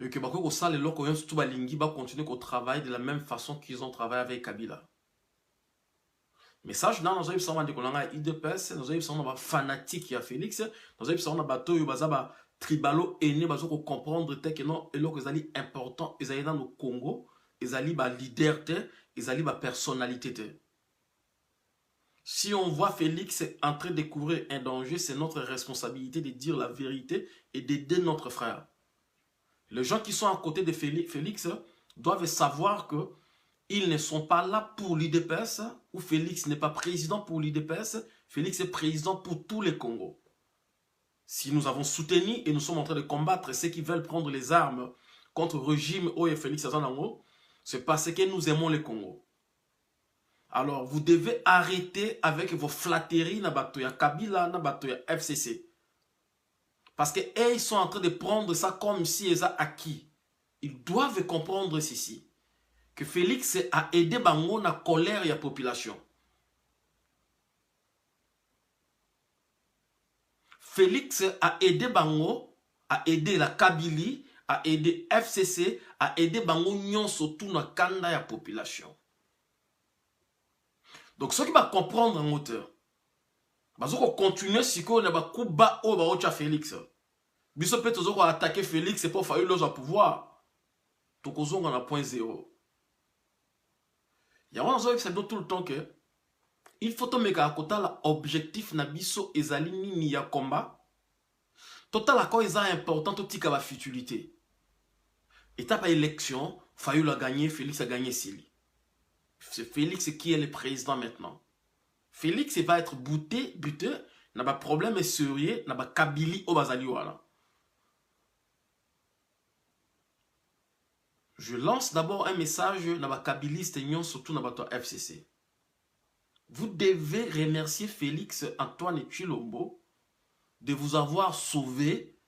Et que Bako ça les locaux surtout Balingi va continuer au travail de la même façon qu'ils ont travaillé avec Kabila. Mais ça, je n'en ai pas dit qu'on a IDPS, nous avons pas fanatique à Félix, nous avons pas bateau yo bazaba tribalo aîné bazo ko comprendre que non et là que zali important, ils allaient dans le Congo, ils allaient ba leader te, ils allaient ba personnalité te. Si on voit Félix en train de découvrir un danger, c'est notre responsabilité de dire la vérité et d'aider notre frère. Les gens qui sont à côté de Félix doivent savoir que ils ne sont pas là pour l'IDPS, ou Félix n'est pas président pour l'IDPS, Félix est président pour tous les Congos. Si nous avons soutenu et nous sommes en train de combattre ceux qui veulent prendre les armes contre le régime et Félix Azanango, c'est parce que nous aimons les Congos. Alors, vous devez arrêter avec vos flatteries, Nabatoya Kabila, Nabatoya FCC. Parce qu'ils sont en train de prendre ça comme si ils ont acquis. Ils doivent comprendre ceci. Que Félix a aidé Bango na colère de la population. Félix a aidé Bango, a aidé la Kabylie, a aidé FCC, a aidé Bango nyon surtout na kanda ya population. Donc ceux qui vont comprendre en hauteur, ils vont continuer si on a coup bas au baocha Félix. Biso peut attaquer Félix pour faire le pouvoir. Donc on a point zéro. Il y a un autre tout le temps que il faut que l'objectif nabiso ezali nini ya combat. Total à quoi est important tout tika ba futilité. Étape à élection, Fayou a gagné, Félix a gagné Sili. C'est Félix qui est le président maintenant. Félix va être buté, n'a pas problème et sérieux, n'a pas Kabylie au bazali wala. Je lance d'abord un message dans la Kabylie, surtout dans la FCC. Vous devez remercier Félix Antoine Tshilombo de vous avoir sauvé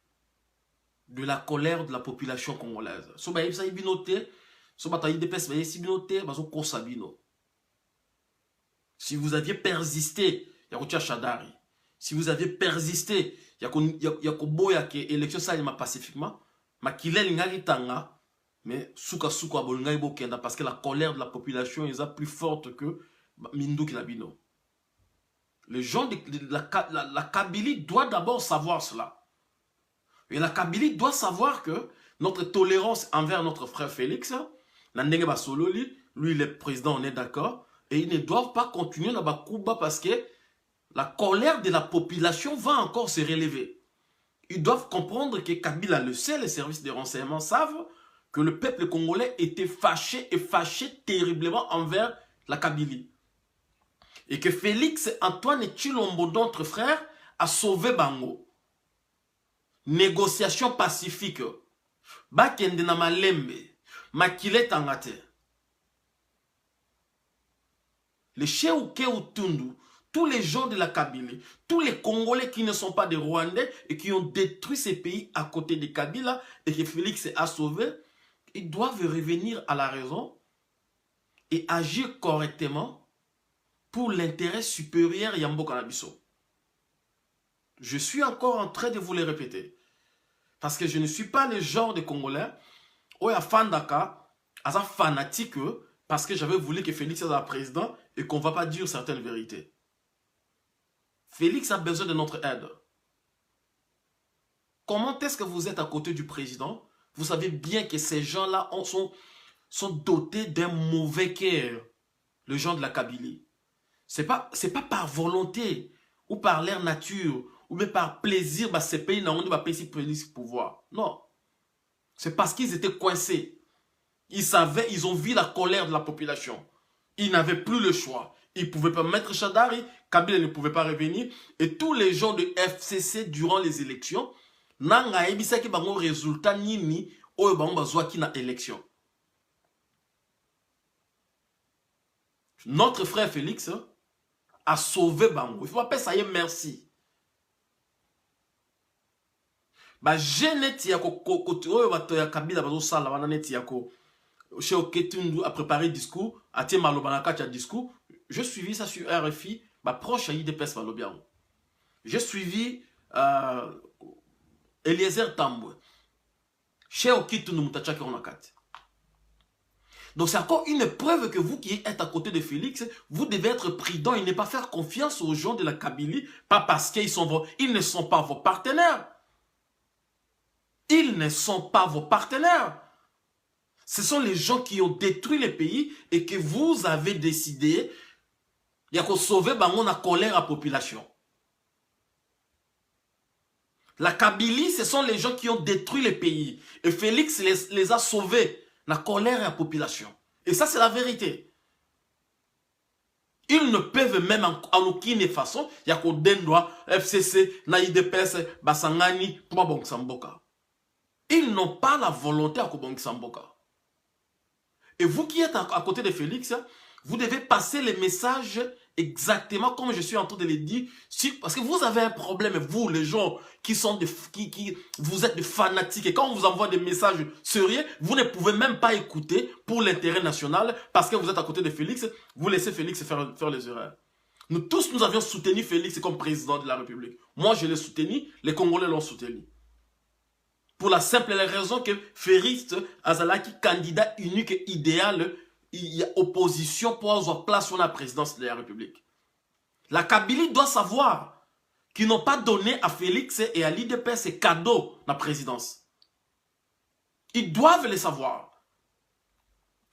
de la colère de la population congolaise. Si vous aviez persisté, si vous aviez persisté, il y a élection pacifiquement, mais parce que la colère de la population est plus forte que Mindou Kilabino. Les gens de la Kabylie doivent d'abord savoir cela. Et la Kabylie doit savoir que notre tolérance envers notre frère Félix, lui il est président, on est d'accord, et ils ne doivent pas continuer dans Bakuba parce que la colère de la population va encore se relever. Ils doivent comprendre que Kabila le sait, les services de renseignement savent que le peuple congolais était fâché et fâché terriblement envers la Kabylie. Et que Félix Antoine Tshilombo, notre frère, a sauvé Bango. Négociation pacifique. Bakende na malembe. Makile tangate. Les Cheuke Utundu, tous les gens de la Kabylie, tous les Congolais qui ne sont pas des Rwandais et qui ont détruit ces pays à côté de Kabila et que Félix a sauvé, ils doivent revenir à la raison et agir correctement pour l'intérêt supérieur Yambo Kanabiso. Je suis encore en train de vous le répéter. Parce que je ne suis pas le genre de Congolais où il y a fandaka, à fanatique, parce que j'avais voulu que Félix soit président et qu'on ne va pas dire certaines vérités. Félix a besoin de notre aide. Comment est-ce que vous êtes à côté du président? Vous savez bien que ces gens-là sont dotés d'un mauvais cœur. Les gens de la Kabylie. C'est pas par volonté ou par leur nature ou même par plaisir bah ces pays n'ont pas payé pouvoir. Non. C'est parce qu'ils étaient coincés. Ils savaient, ils ont vu la colère de la population. Ils n'avaient plus le choix. Ils ne pouvaient pas mettre Chadari, Kabila ne pouvait pas revenir. Et tous les gens de FCC durant les élections, n'anga ebisa ki bango résultat nini oyo bango bazwa ki na élection. Notre frère Félix a sauvé Bango. Il faut pas ça y est merci. Ba geneti ya côté oyo bato ya Kabila bazo sala wana neti ya ko chez Oketundu a préparé discours, a tie maloba na kati ya discours. Je suivi ça sur RFI, ba proche à IDPS Malobian. J'ai suivi Eliezer Tambwe. Chez Okitu Numutacha Kironakati. Donc c'est encore une preuve que vous qui êtes à côté de Félix, vous devez être prudent et ne pas faire confiance aux gens de la Kabylie, pas parce qu'ils ils ne sont pas vos partenaires. Ils ne sont pas vos partenaires. Ce sont les gens qui ont détruit le pays et que vous avez décidé de sauver la colère à la population. La Kabylie, ce sont les gens qui ont détruit le pays. Et Félix les a sauvés. La colère à la population. Et ça, c'est la vérité. Ils ne peuvent même en aucune façon, il y a Kodendwa, FCC, Naïdepes, Basangani, Samboka. Ils n'ont pas la volonté à Samboka. Et vous qui êtes à côté de Félix, vous devez passer les messages exactement comme je suis en train de le dire. Parce que vous avez un problème, vous, les gens qui sont vous êtes des fanatiques. Et quand on vous envoie des messages sérieux, vous ne pouvez même pas écouter pour l'intérêt national. Parce que vous êtes à côté de Félix, vous laissez Félix faire les erreurs. Nous tous, nous avions soutenu Félix comme président de la République. Moi, je l'ai soutenu, les Congolais l'ont soutenu. Pour la simple raison que Félix Azalaki, candidat unique et idéal, il y a opposition pour avoir place sur la présidence de la République. La Kabylie doit savoir qu'ils n'ont pas donné à Félix et à l'IDPS ces cadeaux de la présidence. Ils doivent le savoir.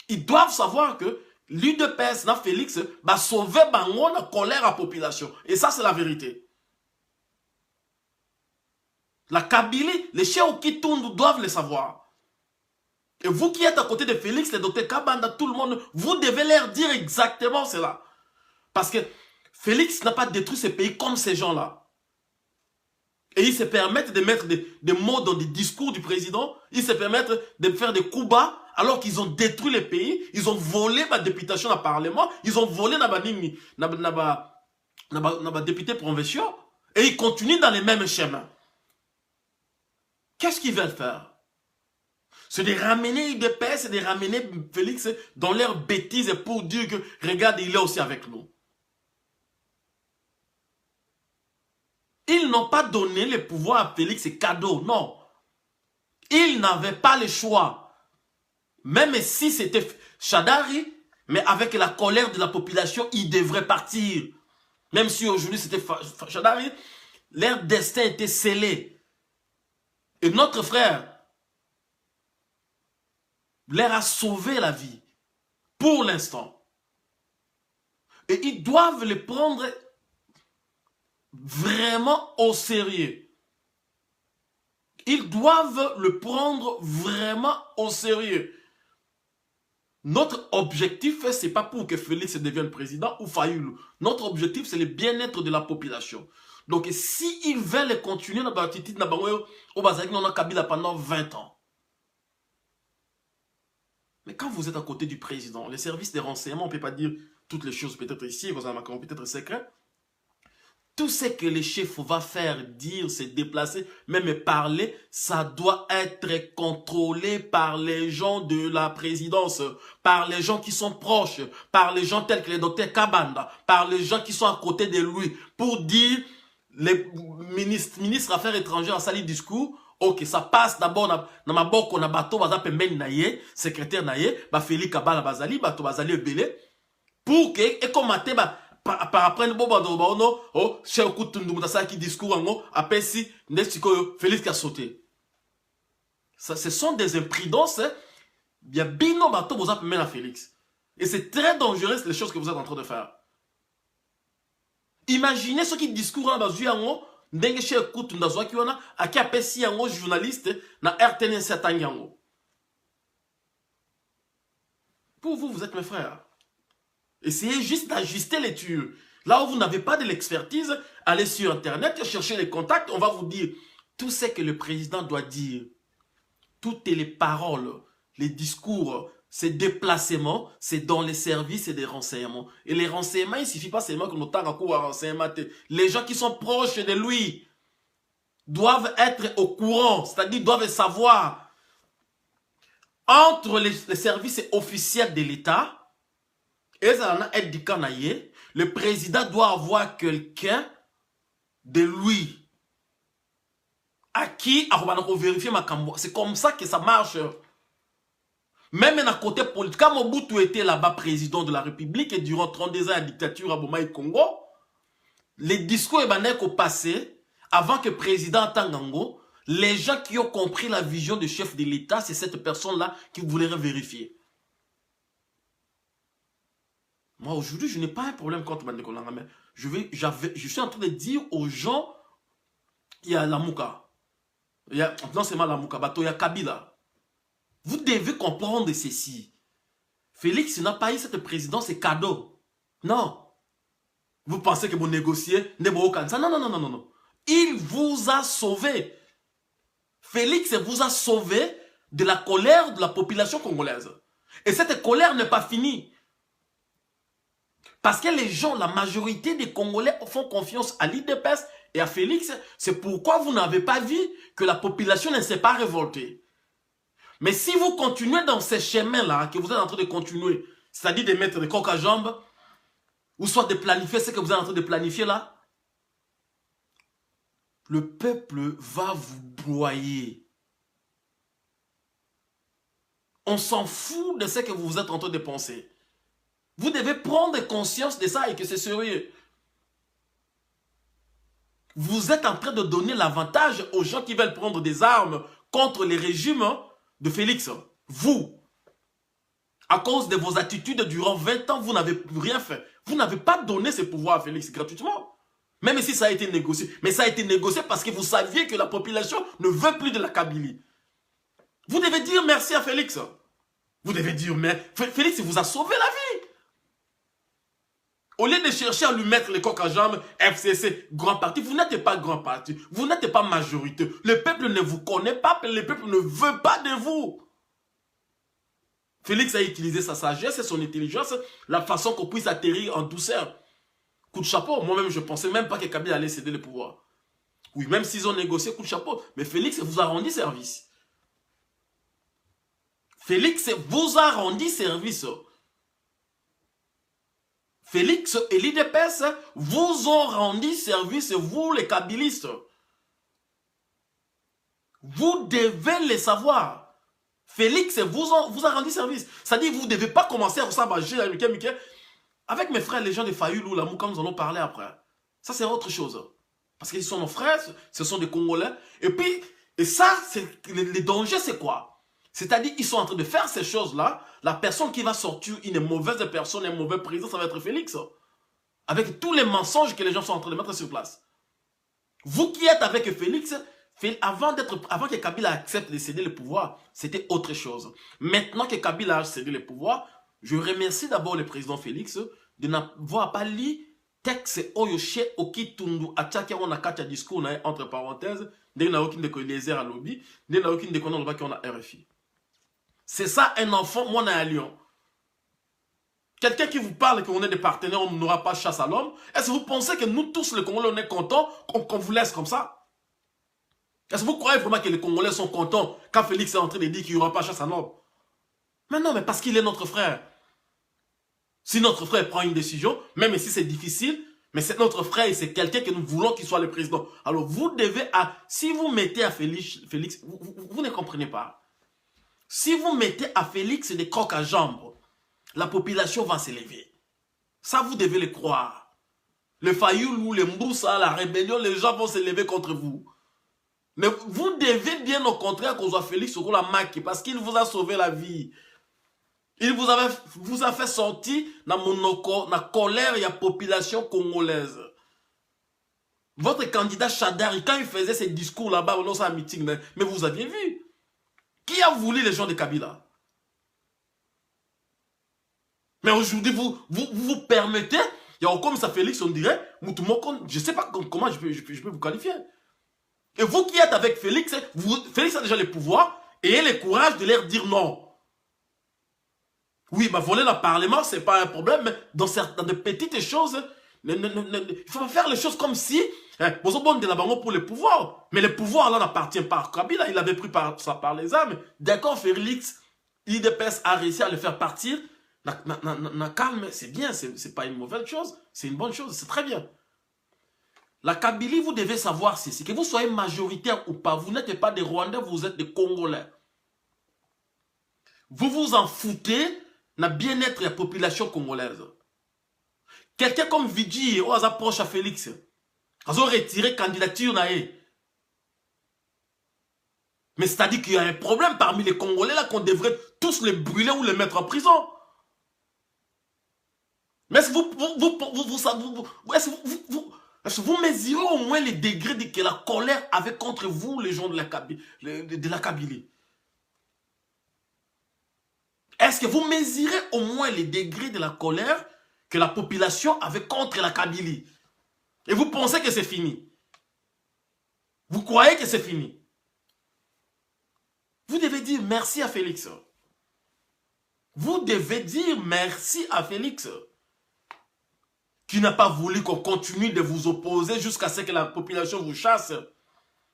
Ils doivent savoir que l'IDPS, Félix, va sauver la colère à la population. Et ça, c'est la vérité. La Kabylie, les chefs qui tournent doivent le savoir. Et vous qui êtes à côté de Félix, le docteur Kabanda, tout le monde, vous devez leur dire exactement cela. Parce que Félix n'a pas détruit ce pays comme ces gens-là. Et ils se permettent de mettre des mots dans des discours du président. Ils se permettent de faire des coups bas alors qu'ils ont détruit le pays. Ils ont volé ma députation dans le Parlement. Ils ont volé ma député provincial. Et ils continuent dans les mêmes chemins. Qu'est-ce qu'ils veulent faire? C'est de ramener IDPS, c'est de ramener Félix dans leurs bêtises pour dire que, regarde, il est aussi avec nous. Ils n'ont pas donné le pouvoir à Félix cadeau, non. Ils n'avaient pas le choix. Même si c'était Shadari, mais avec la colère de la population, ils devraient partir. Même si aujourd'hui c'était Shadari, leur destin était scellé. Et notre frère leur a sauvé la vie. Pour l'instant. Et ils doivent le prendre vraiment au sérieux. Ils doivent le prendre vraiment au sérieux. Notre objectif, ce n'est pas pour que Félix devienne président ou Fayoulou. Notre objectif, c'est le bien-être de la population. Donc, s'ils veulent continuer dans l'attitude de Kabila pendant 20 ans, mais quand vous êtes à côté du président, les services de renseignement, on ne peut pas dire toutes les choses peut-être ici, peut-être secret. Tout ce que le chef va faire, dire, se déplacer, même parler, ça doit être contrôlé par les gens de la présidence, par les gens qui sont proches, par les gens tels que le docteur Kabanda, par les gens qui sont à côté de lui, pour dire, les ministres affaires étrangères à sali discours, ok, ça passe d'abord dans ma boko na bateau, bazape men naye, secrétaire naye, ba Félix Kabala bazali, bato bazali ebele, pour que, et comme maté, par après, oh, cher Koutoundou, ça qui discours en après si, Félix a sauté. Ça, ce sont des imprudences, il y a bino bateau, bazape men à Félix. Et c'est très dangereux, les choses que vous êtes en train de faire. Imaginez ceux qui discourent en yango, ndenge chez écoute ndazwa ki wana aki apesi yango journaliste na RTN setangi yango. Pour vous, vous êtes mes frères. Essayez juste d'ajuster les tuyaux. Là où vous n'avez pas de l'expertise, allez sur Internet, cherchez les contacts, on va vous dire tout ce que le président doit dire. Toutes les paroles, les discours, ces déplacements, c'est dans les services et des renseignements. Et les renseignements, il ne suffit pas seulement que nous tangons à renseignements. Les gens qui sont proches de lui doivent être au courant, c'est-à-dire doivent savoir. Entre les services officiels de l'État et le président doit avoir quelqu'un de lui. à qui on vérifier ma cambo. C'est comme ça que ça marche. Même à côté politique, quand Mobutu était là-bas président de la République et durant 32 ans de dictature à Boma et Congo, les discours ébanek au passé, avant que le président Tangango, les gens qui ont compris la vision du chef de l'État, c'est cette personne-là qui voulait vérifier. Moi, aujourd'hui, je n'ai pas un problème contre Mandekolanga, mais je suis en train de dire aux gens, il y a Lamouka. Non seulement Lamouka, il y a Kabila. Vous devez comprendre ceci. Félix n'a pas eu cette présidence, c'est cadeau. Non. Vous pensez que vous négociez, non, non, non, non, non, non. Il vous a sauvé. Félix vous a sauvé de la colère de la population congolaise. Et cette colère n'est pas finie. Parce que les gens, la majorité des Congolais font confiance à l'IDPS et à Félix. C'est pourquoi vous n'avez pas vu que la population ne s'est pas révoltée. Mais si vous continuez dans ces chemins-là, que vous êtes en train de continuer, c'est-à-dire de mettre des coques à jambes, ou soit de planifier ce que vous êtes en train de planifier là, le peuple va vous broyer. On s'en fout de ce que vous êtes en train de penser. Vous devez prendre conscience de ça et que c'est sérieux. Vous êtes en train de donner l'avantage aux gens qui veulent prendre des armes contre les régimes de Félix. Vous, à cause de vos attitudes durant 20 ans, vous n'avez rien fait. Vous n'avez pas donné ce pouvoir à Félix gratuitement. Même si ça a été négocié. Mais ça a été négocié parce que vous saviez que la population ne veut plus de la Kabylie. Vous devez dire merci à Félix. Vous devez dire, mais Félix vous a sauvé la vie. Au lieu de chercher à lui mettre les coques à jambes, FCC, grand parti, vous n'êtes pas grand parti. Vous n'êtes pas majorité. Le peuple ne vous connaît pas, le peuple ne veut pas de vous. Félix a utilisé sa sagesse et son intelligence, la façon qu'on puisse atterrir en douceur. Coup de chapeau, moi-même je pensais même pas que Kabila allait céder le pouvoir. Oui, même s'ils ont négocié, coup de chapeau. Mais Félix vous a rendu service. Félix vous a rendu service. Félix et l'IDPS vous ont rendu service, vous les kabylistes. Vous devez le savoir. Félix vous a rendu service. C'est-à-dire vous ne devez pas commencer à ressembler avec mes frères, les gens de Fayulu ou Lamouka, nous allons parler après. Ça, c'est autre chose. Parce qu'ils sont nos frères, ce sont des Congolais. Et puis, ça, le danger, c'est quoi? C'est-à-dire, ils sont en train de faire ces choses-là. La personne qui va sortir une mauvaise personne, un mauvais président, ça va être Félix. Avec tous les mensonges que les gens sont en train de mettre sur place. Vous qui êtes avec Félix, avant que Kabila accepte de céder le pouvoir, c'était autre chose. Maintenant que Kabila a cédé le pouvoir, je remercie d'abord le président Félix de n'avoir pas lu texte Oyoshe Okitundu Atchaki on a quatre discours entre parenthèses, dès qu'on a aucun de les à lobby, dès qu'on a aucun de qu'on a RFI. C'est ça un enfant, moi on est à Lyon. Quelqu'un qui vous parle qu'on est des partenaires, on n'aura pas chasse à l'homme. Est-ce que vous pensez que nous tous les Congolais on est contents qu'on vous laisse comme ça? Est-ce que vous croyez vraiment que les Congolais sont contents quand Félix est en train de dire qu'il n'y aura pas chasse à l'homme? Mais non, mais parce qu'il est notre frère. Si notre frère prend une décision, même si c'est difficile, mais c'est notre frère et c'est quelqu'un que nous voulons qu'il soit le président. Alors vous devez, si vous mettez à Félix, vous ne comprenez pas. Si vous mettez à Félix des crocs à jambes, la population va s'élever. Ça, vous devez le croire. Le Fayoulou, le Mboussa, la rébellion, les gens vont s'élever contre vous. Mais vous devez bien au contraire qu'on soit Félix sur la maquille parce qu'il vous a sauvé la vie. Il vous a fait sortir dans la colère et la population congolaise. Votre candidat Chadari, quand il faisait ses discours là-bas, dans un meeting, mais vous aviez vu. Qui a voulu les gens de Kabila? Mais aujourd'hui, vous permettez, il y a comme ça Félix, on dirait, je ne sais pas comment je peux vous qualifier. Et vous qui êtes avec Félix, Félix a déjà le pouvoir et il a le courage de leur dire non. Oui, voler le Parlement, ce n'est pas un problème, mais dans de petites choses, il faut faire les choses comme si, vous avez bon de la banque pour le pouvoir, mais le pouvoir là n'appartient pas à Kabila, il avait pris ça par les armes. D'accord, Félix, l'IDPS a réussi à le faire partir, calme, c'est bien, c'est pas une mauvaise chose, c'est une bonne chose, c'est très bien. La Kabylie, vous devez savoir ceci, que vous soyez majoritaire ou pas, vous n'êtes pas des Rwandais, vous êtes des Congolais. Vous vous en foutez de la bien-être de la population congolaise. Quelqu'un comme Vigi, ou approche à Félix, ils ont retiré candidature. Mais c'est-à-dire qu'il y a un problème parmi les Congolais là qu'on devrait tous les brûler ou les mettre en prison. Mais est-ce que vous mesurez au moins les degrés que la colère avait contre vous, les gens de la Kabylie? Est-ce que vous mesurez au moins les degrés de la colère que la population avait contre la Kabylie? Et vous pensez que c'est fini? Vous croyez que c'est fini? Vous devez dire merci à Félix. Vous devez dire merci à Félix, qui n'a pas voulu qu'on continue de vous opposer jusqu'à ce que la population vous chasse,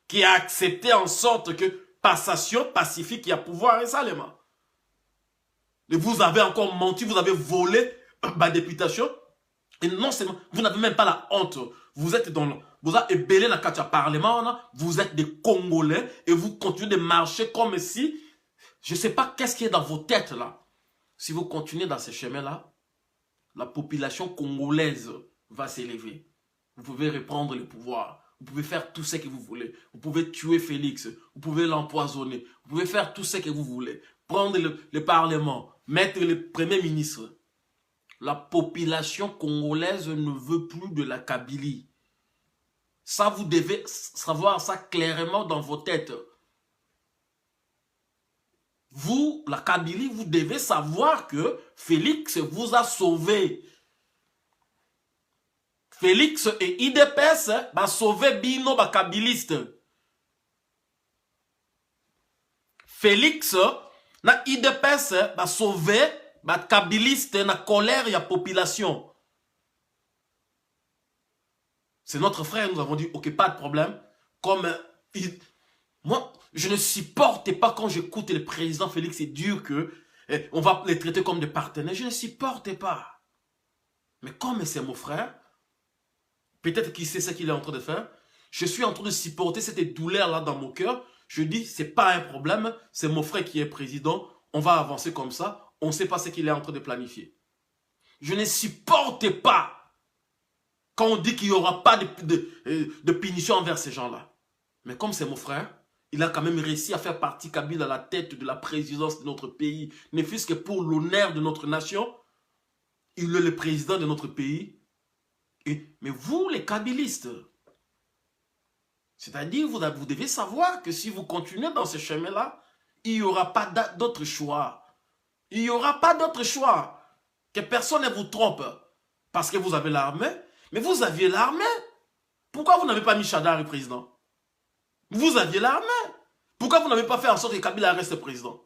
qui a accepté en sorte que passation pacifique, il y a pouvoir et salement. Et vous avez encore menti, vous avez volé ma députation. Et non seulement, vous n'avez même pas la honte. Vous êtes dans, vous avez ébellé la carte parlement, vous êtes des Congolais et vous continuez de marcher comme si, je ne sais pas qu'est-ce qui est dans vos têtes là. Si vous continuez dans ce chemin-là, la population congolaise va s'élever. Vous pouvez reprendre le pouvoir. Vous pouvez faire tout ce que vous voulez. Vous pouvez tuer Félix. Vous pouvez l'empoisonner. Vous pouvez faire tout ce que vous voulez. Prendre le Parlement. Mettre le Premier ministre. La population congolaise ne veut plus de la Kabylie. Ça, vous devez savoir ça clairement dans vos têtes. Vous, la Kabylie, vous devez savoir que Félix vous a sauvé. Félix et IDPS va sauver Bino, ba Kabiliste. Félix, na IDPS va sauver ba Kabiliste na colère ya population. C'est notre frère, nous avons dit, ok, pas de problème. Comme moi, je ne supporte pas quand j'écoute le président Félix et dire que on va les traiter comme des partenaires. Je ne supporte pas. Mais comme c'est mon frère, peut-être qu'il sait ce qu'il est en train de faire. Je suis en train de supporter cette douleur-là dans mon cœur. Je dis, c'est pas un problème. C'est mon frère qui est président. On va avancer comme ça. On ne sait pas ce qu'il est en train de planifier. Je ne supporte pas quand on dit qu'il n'y aura pas de punition envers ces gens-là. Mais comme c'est mon frère, il a quand même réussi à faire partie Kabila à la tête de la présidence de notre pays. Ne fût-ce que pour l'honneur de notre nation, il est le président de notre pays. Mais vous, les kabylistes, c'est-à-dire vous devez savoir que si vous continuez dans ce chemin-là, il n'y aura pas d'autre choix. Il n'y aura pas d'autre choix. Que personne ne vous trompe. Parce que vous avez l'armée. Mais vous aviez l'armée. Pourquoi vous n'avez pas mis Chadari président? Vous aviez l'armée. Pourquoi vous n'avez pas fait en sorte que Kabila reste président?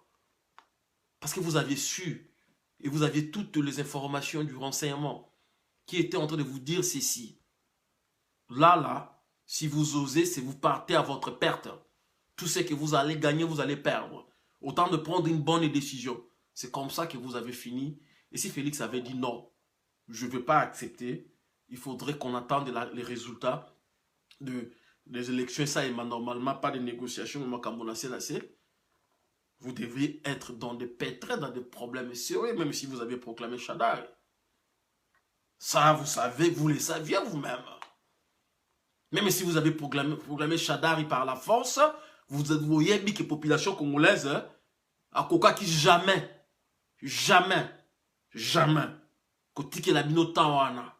Parce que vous aviez su. Et vous aviez toutes les informations du renseignement qui était en train de vous dire ceci. Là, si vous osez, c'est vous partez à votre perte. Tout ce que vous allez gagner, vous allez perdre. Autant de prendre une bonne décision. C'est comme ça que vous avez fini. Et si Félix avait dit non, je ne veux pas accepter, il faudrait qu'on attende les résultats des élections. Ça, il n'y a normalement pas de négociation. Vous devriez être dans des pétrés, dans des problèmes sérieux, même si vous avez proclamé Chadari. Ça, vous savez, vous le saviez vous-même. Même si vous avez proclamé Chadari par la force, vous voyez bien que la population congolaise a coca qui jamais, kotike la bino tawana.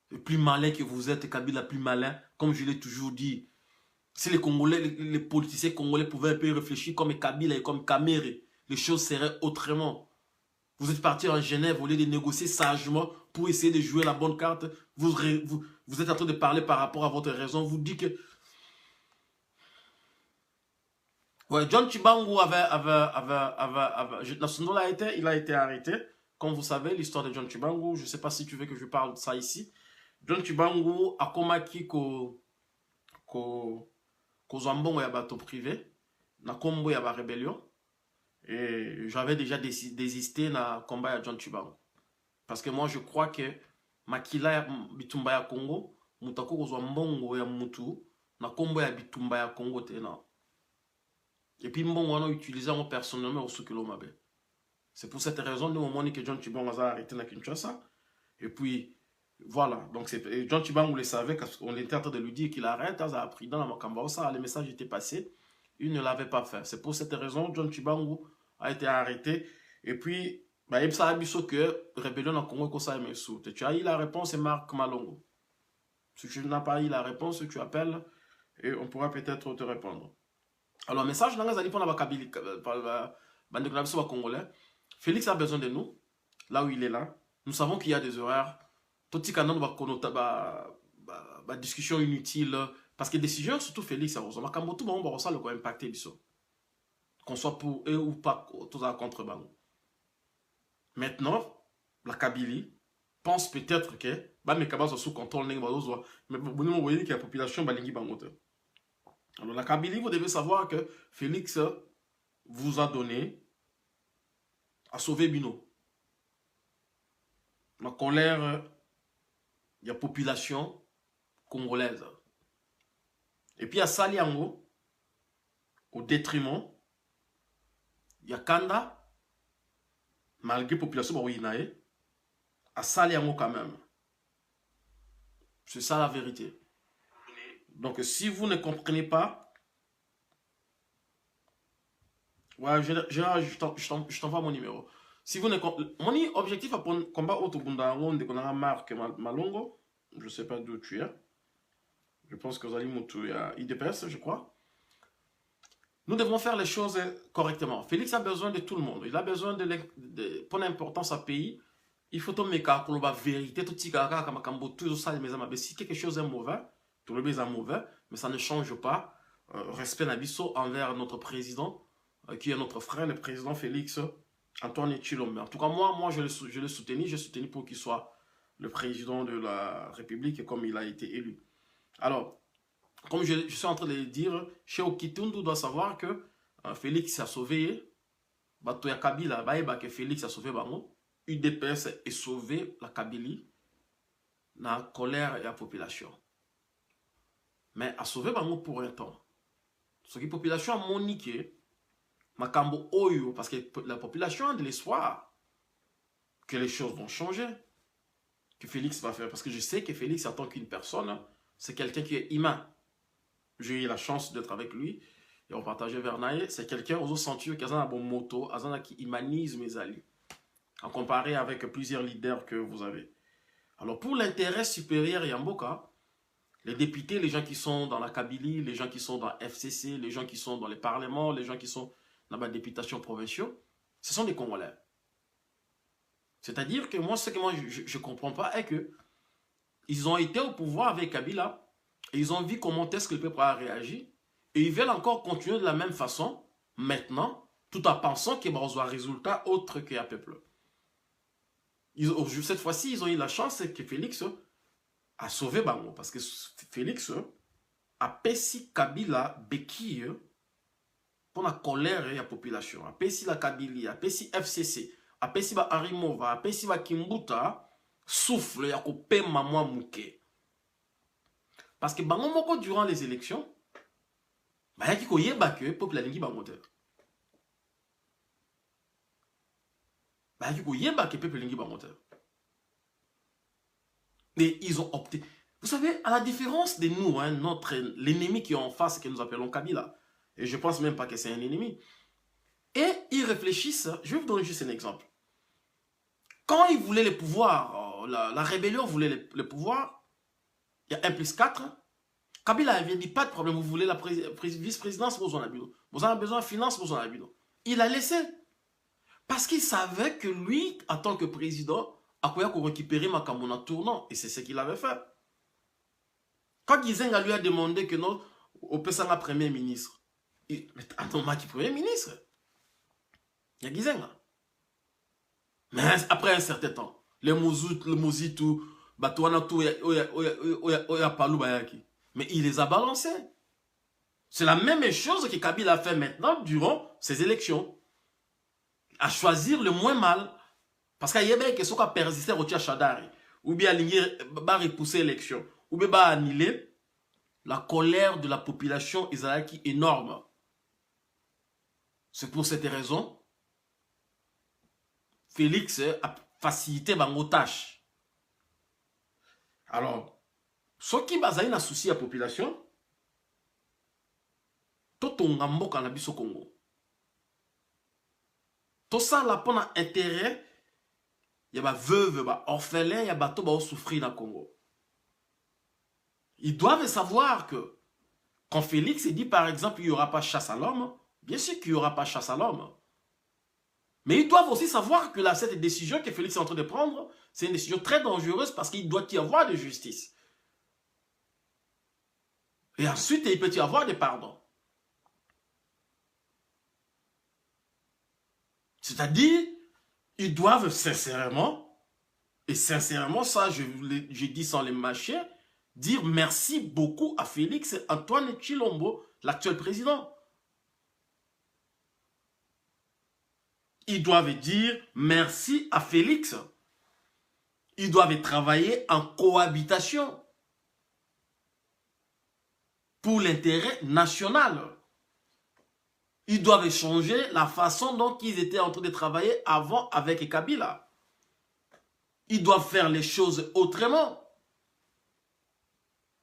Le plus malin que vous êtes, Kabila plus malin, comme je l'ai toujours dit. Si les Congolais, les politiciens congolais pouvaient un peu réfléchir comme Kabila et comme Kamere, les choses seraient autrement. Vous êtes parti en Genève au lieu de négocier sagement pour essayer de jouer la bonne carte. Vous êtes en train de parler par rapport à votre raison. Vous dites que... Ouais, John Chibangu il a été arrêté. Comme vous savez, l'histoire de John Chibangu, je ne sais pas si tu veux que je parle de ça ici. John Chibangu a komaki ko zambongo ya bateau privé. Na kombo ya ba rébellion. Et j'avais déjà désisté dans le combat à John Chibangu. Parce que moi, je crois que makila ya bitumba ya Congo, mutako kozwa mbongo ya mutu, na kombo ya bitumba ya Congo tena. Et puis mbongo wana utilisé personnellement au Sukilo Mabe. C'est pour cette raison de moment que John Tshibanga a arrêté na Kinshasa. Et puis, voilà. Donc, John Tshibanga, on le savait, qu'on était en train de lui dire qu'il arrête, il a appris dans la Makambasa, le message était passé. Il ne l'avait pas fait. C'est pour cette raison que John Tshibanga a été arrêté. Et puis, il y a que rébellion dans le Congo, tu as eu la réponse, c'est Marc Malongo. Si tu n'as pas eu la réponse, tu appelles et on pourra peut-être te répondre. Alors, le message, dans les pour la Congolais, Félix a besoin de nous, là où il est là. Nous savons qu'il y a des erreurs. Tout ce qu'on a discussion inutile. Parce que les décisions, surtout Félix, tout le monde va le impacter. Qu'on soit pour eux ou pas, tout ça contre Bango. Maintenant, la Kabylie pense peut-être que mes cabas sont sous contrôle. Mais vous voyez que la population balingi Bango. Alors, la Kabylie, vous devez savoir que Félix vous a donné à sauver Bino. La colère de la population congolaise. Et puis, il y a Saliango, au détriment, il y a Kanda, malgré la population, il y a Saliango quand même. C'est ça la vérité. Donc, si vous ne comprenez pas, ouais, je t'envoie mon numéro. Si vous ne mon objectif à combat Otobunda, on a Marc Malongo. Je ne sais pas d'où tu es. Je pense que vous allez monter à IDPS, je crois. Nous devons faire les choses correctement. Félix a besoin de tout le monde. Il a besoin de pour l'importance à pays. Il faut que la vérité, tout ça, si quelque chose est mauvais, tout le monde est mauvais, mais ça ne change pas. Respect Nabiso envers notre président, qui est notre frère, le président Félix Antoine Tshilombe. En tout cas, moi je l'ai soutenu. J'ai soutenu pour qu'il soit le président de la République comme il a été élu. Alors, comme je suis en train de le dire, chez Okitundu doit savoir que Félix a sauvé Batoya Kabila, que Félix a sauvé Bango. UDPS a sauvé la Kabylie dans la colère et la population. Mais a sauvé Bango pour un temps. Ce qui la population a moniqué, Makambo Oyo, parce que la population a de l'espoir que les choses vont changer, que Félix va faire. Parce que je sais que Félix, en tant qu'une personne, c'est quelqu'un qui est humain. J'ai eu la chance d'être avec lui et on partageait Vernaye. C'est quelqu'un aux sentir qui a un bon moto, qui humanise mes alliés. En comparé avec plusieurs leaders que vous avez. Alors pour l'intérêt supérieur Yamboka, les députés, les gens qui sont dans la Kabylie, les gens qui sont dans FCC, les gens qui sont dans les parlements, les gens qui sont dans la députation provinciale, ce sont des Congolais. C'est-à-dire que moi, ce que je ne comprends pas est que ils ont été au pouvoir avec Kabila et ils ont vu comment est-ce que le peuple a réagi et ils veulent encore continuer de la même façon maintenant, tout en pensant qu'il va y avoir un résultat autre qu'un peuple. Cette fois-ci, ils ont eu la chance que Félix a sauvé Bango parce que Félix a pessi Kabila béquille pour la colère et la population. A pessi la Kabylie, a pessi FCC, a pessi ba Arimova, a pessi ba Kimbuta. Souffle ya kopé maman mouké. Parce que bango moko durant les élections, bah yaki ko yeba que peuple alingi bango te. Bah yaki ko yeba que peuple alingi bango te. Et ils ont opté. Vous savez, à la différence de nous, hein, l'ennemi qui est en face, que nous appelons Kabila, et je pense même pas que c'est un ennemi, et ils réfléchissent, je vais vous donner juste un exemple. Quand ils voulaient le pouvoir, la rébellion voulait le pouvoir, il y a 1+4, Kabila avait dit pas de problème, vous voulez la vice-présidence, vous en avez besoin. Vous en avez besoin de finance, vous en avez besoin. Il a laissé. Parce qu'il savait que lui, en tant que président, a quoi récupérer Makamona tournant. Et c'est ce qu'il avait fait. Quand Gizenga lui a demandé que non, au Pesanga premier ministre, mais attends, qui premier ministre? Il y a Gizenga. Mais après un certain temps, le Mozitu, mais il les a balancés. C'est la même chose que Kabila a fait maintenant durant ces élections. À choisir le moins mal. Parce qu'il y a des gens qui ont persisté au Tchadari. ou bien va repousser l'élection, ou bien va annuler, la colère de la population israélienne est énorme. C'est pour cette raison, Félix a facilité ma tâche. Alors, ce qui bazali na souci à la population, tout tonga mboka na biso Congo. Tout ça là pour intérêt, il y a des veuves, des orphelins, il y a des gens qui souffrent dans le Congo. Ils doivent savoir que quand Félix dit par exemple qu'il n'y aura pas chasse à l'homme, bien sûr qu'il n'y aura pas chasse à l'homme. Mais ils doivent aussi savoir que là, cette décision que Félix est en train de prendre, c'est une décision très dangereuse parce qu'il doit y avoir de justice. Et ensuite, il peut y avoir des pardons. C'est-à-dire, ils doivent sincèrement, et sincèrement, ça, je dis sans les mâcher, dire merci beaucoup à Félix Antoine Tshilombo, l'actuel président. Ils doivent dire merci à Félix. Ils doivent travailler en cohabitation pour l'intérêt national. Ils doivent changer la façon dont ils étaient en train de travailler avant avec Kabila. Ils doivent faire les choses autrement.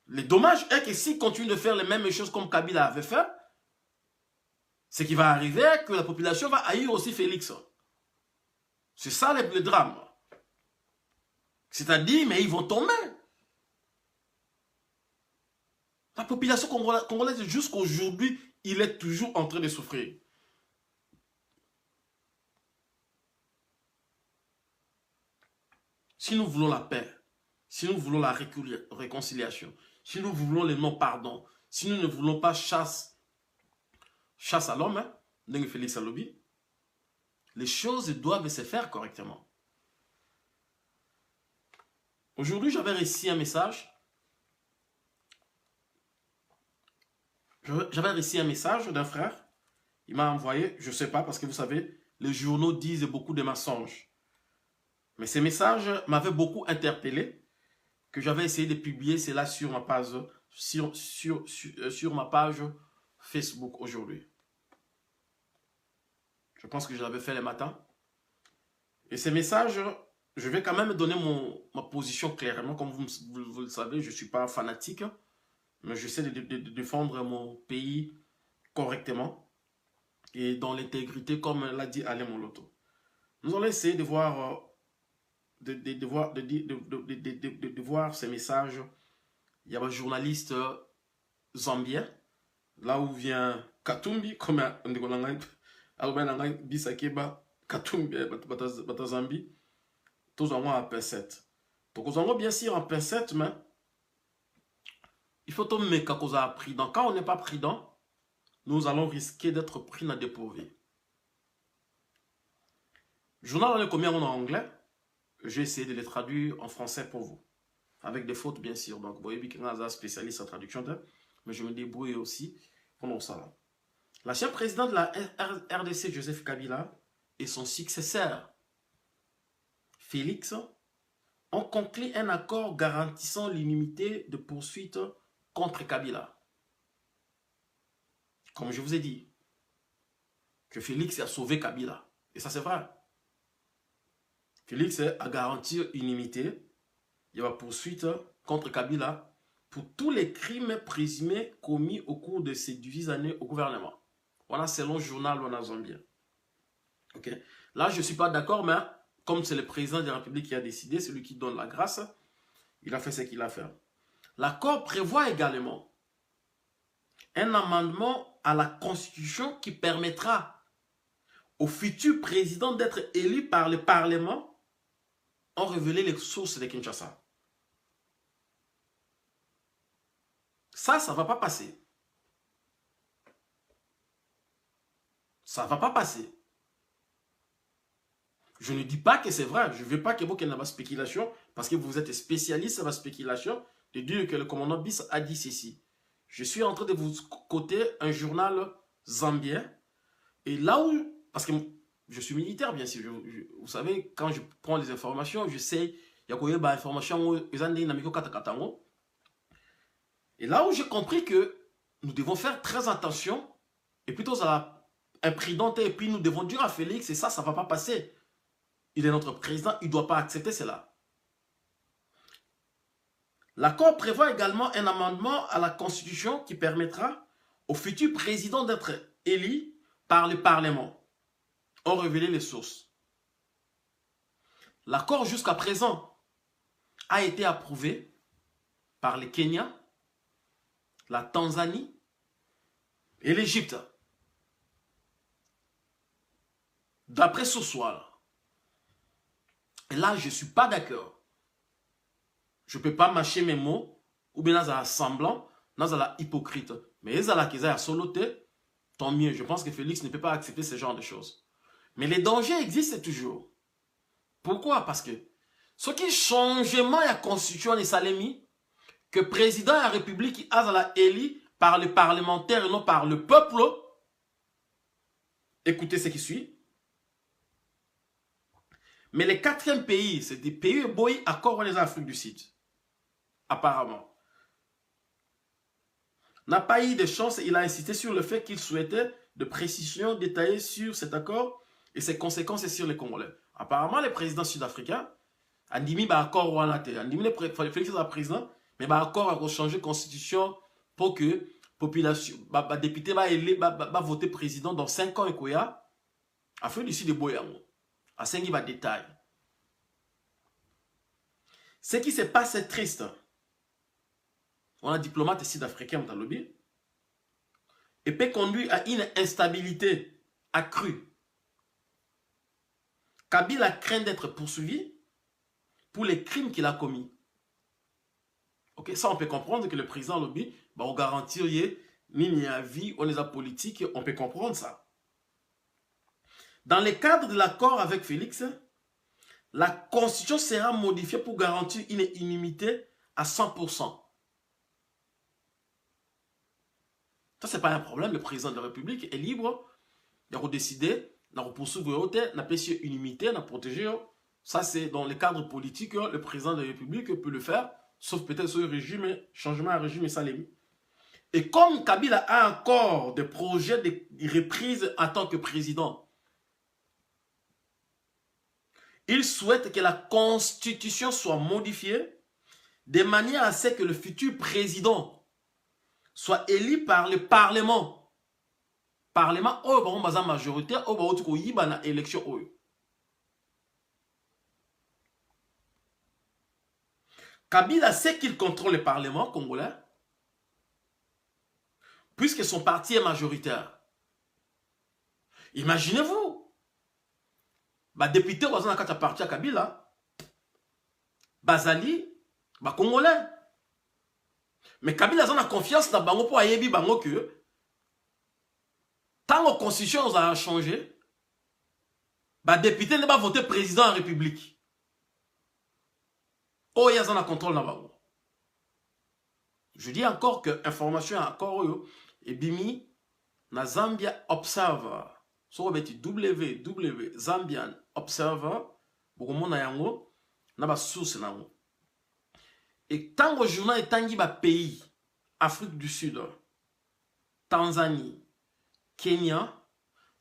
Le dommage est que s'ils continuent de faire les mêmes choses comme Kabila avait fait, ce qui va arriver, que la population va haïr aussi Félix. C'est ça le drame. C'est-à-dire, mais ils vont tomber. La population congolaise, jusqu'aujourd'hui, il est toujours en train de souffrir. Si nous voulons la paix, si nous voulons la réconciliation, si nous voulons le non-pardon, si nous ne voulons pas chasse à l'homme, hein, Félix Alobi, les choses doivent se faire correctement. Aujourd'hui, j'avais reçu un message. J'avais reçu un message d'un frère. Il m'a envoyé, je ne sais pas, parce que vous savez, les journaux disent beaucoup de mensonges. Mais ces messages m'avaient beaucoup interpellé, que j'avais essayé de publier cela sur ma page, sur ma page Facebook aujourd'hui. Je pense que je l'avais fait le matin. Et ces messages, je vais quand même donner ma position clairement. Comme vous le savez, je ne suis pas fanatique, mais j'essaie de défendre mon pays correctement et dans l'intégrité, comme l'a dit Alain Moloto. Nous allons essayer de voir, de voir ces messages. Il y a un journaliste zambien, là où vient Katumbi, comme on dit, Bisakeba, Katumbi, Batazambi, tous en un pincette. Donc, nous avons bien sûr en pincette, mais il faut tomber quand on a prudent. Quand on n'est pas prudent, nous allons risquer d'être pris dans des dépourvu. Journal dans le combien en anglais, j'ai essayé de les traduire en français pour vous. Avec des fautes, bien sûr. Donc, vous voyez que je suis spécialiste en traduction, mais je me débrouille aussi pendant ça. L'ancien président de la RDC, Joseph Kabila, et son successeur, Félix, ont conclu un accord garantissant l'immunité de poursuite contre Kabila. Comme je vous ai dit, que Félix a sauvé Kabila. Et ça, c'est vrai. Félix a garanti une immunité. Il y a une poursuite contre Kabila pour tous les crimes présumés commis au cours de ces 10 années au gouvernement. Voilà, selon le journal Zambien. Ok. Là, je ne suis pas d'accord, mais comme c'est le président de la République qui a décidé, celui qui donne la grâce, il a fait ce qu'il a fait. L'accord prévoit également un amendement à la Constitution qui permettra au futur président d'être élu par le Parlement en révélant les sources de Kinshasa. Ça ne va pas passer. Ça ne va pas passer. Je ne dis pas que c'est vrai. Je ne veux pas que vous ayez une spéculation, parce que vous êtes spécialiste de la spéculation, de dire que le commandant Bis a dit ceci. Je suis en train de vous coter un journal zambien. Et là où... Parce que je suis militaire, bien sûr. Vous savez, quand je prends les informations, j'essaie Il y a une information, et là où j'ai compris que nous devons faire très attention, et plutôt à la imprudente, et puis nous devons dire à Félix, et ça ne va pas passer. Il est notre président, il ne doit pas accepter cela. L'accord prévoit également un amendement à la Constitution qui permettra au futur président d'être élu par le Parlement. On révélé les sources. L'accord jusqu'à présent a été approuvé par le Kenya, la Tanzanie et l'Égypte. D'après ce soir. Et là, je ne suis pas d'accord. Je ne peux pas mâcher mes mots, ou bien dans un semblant, dans un hypocrite. Mais ils ont qu'ils aient soloté, tant mieux. Je pense que Félix ne peut pas accepter ce genre de choses. Mais les dangers existent toujours. Pourquoi? Parce que ce qui changement à la constitution de Salemi, que le président de la République a élu par les parlementaires et non par le peuple, écoutez ce qui suit. Mais les quatrièmes pays, c'est des pays boy accord avec les Afriques du Sud. Apparemment. N'a pas eu de chance, il a insisté sur le fait qu'il souhaitait de précisions détaillées sur cet accord et ses conséquences sur les Congolais. Apparemment, les présidents sud-africains ont dit que l'accord a été Félix est le président, mais l'accord a changé la constitution pour que la population, les députés va voter président dans 5 ans et quoi. Afin d'ici de Boyango. À 5 détail. Ce qui se passe est triste. On a un diplomate sud-africain dans le lobby et peut conduire à une instabilité accrue. Kabila craint d'être poursuivi pour les crimes qu'il a commis. Ok, ça on peut comprendre que le président lobby va garantir ni à vie, on est à politique, on peut comprendre ça. Dans le cadre de l'accord avec Félix, la constitution sera modifiée pour garantir une immunité à 100%. Ça, ce n'est pas un problème. Le président de la République est libre de décider, de poursuivre, de une immunité, de protéger. Ça, c'est dans le cadre politique, le président de la République peut le faire, sauf peut-être sur le régime, changement à régime Salemi. Et comme Kabila a encore des projets de reprise en tant que président, il souhaite que la constitution soit modifiée de manière à ce que le futur président soit élu par le Parlement. Parlement, on va majorité, on va avoir élection. Kabila sait qu'il contrôle le Parlement congolais, puisque son parti est majoritaire. Imaginez-vous, député dans un parti à Kabila, Bazali, Congolais. Mais Kabila a confiance dans Bango pour ayebi Bango que tant que la constitution a changé, le député ne va pas voter président de la République. Oh, il y a un contrôle dans Bango. Je dis encore que l'information est encore et bimi na Zambia Observer. So www Zambian Observer beaucoup na yango na ba source nango. Et tant que le journal est tangi ba pays, Afrique du Sud, Tanzanie, Kenya,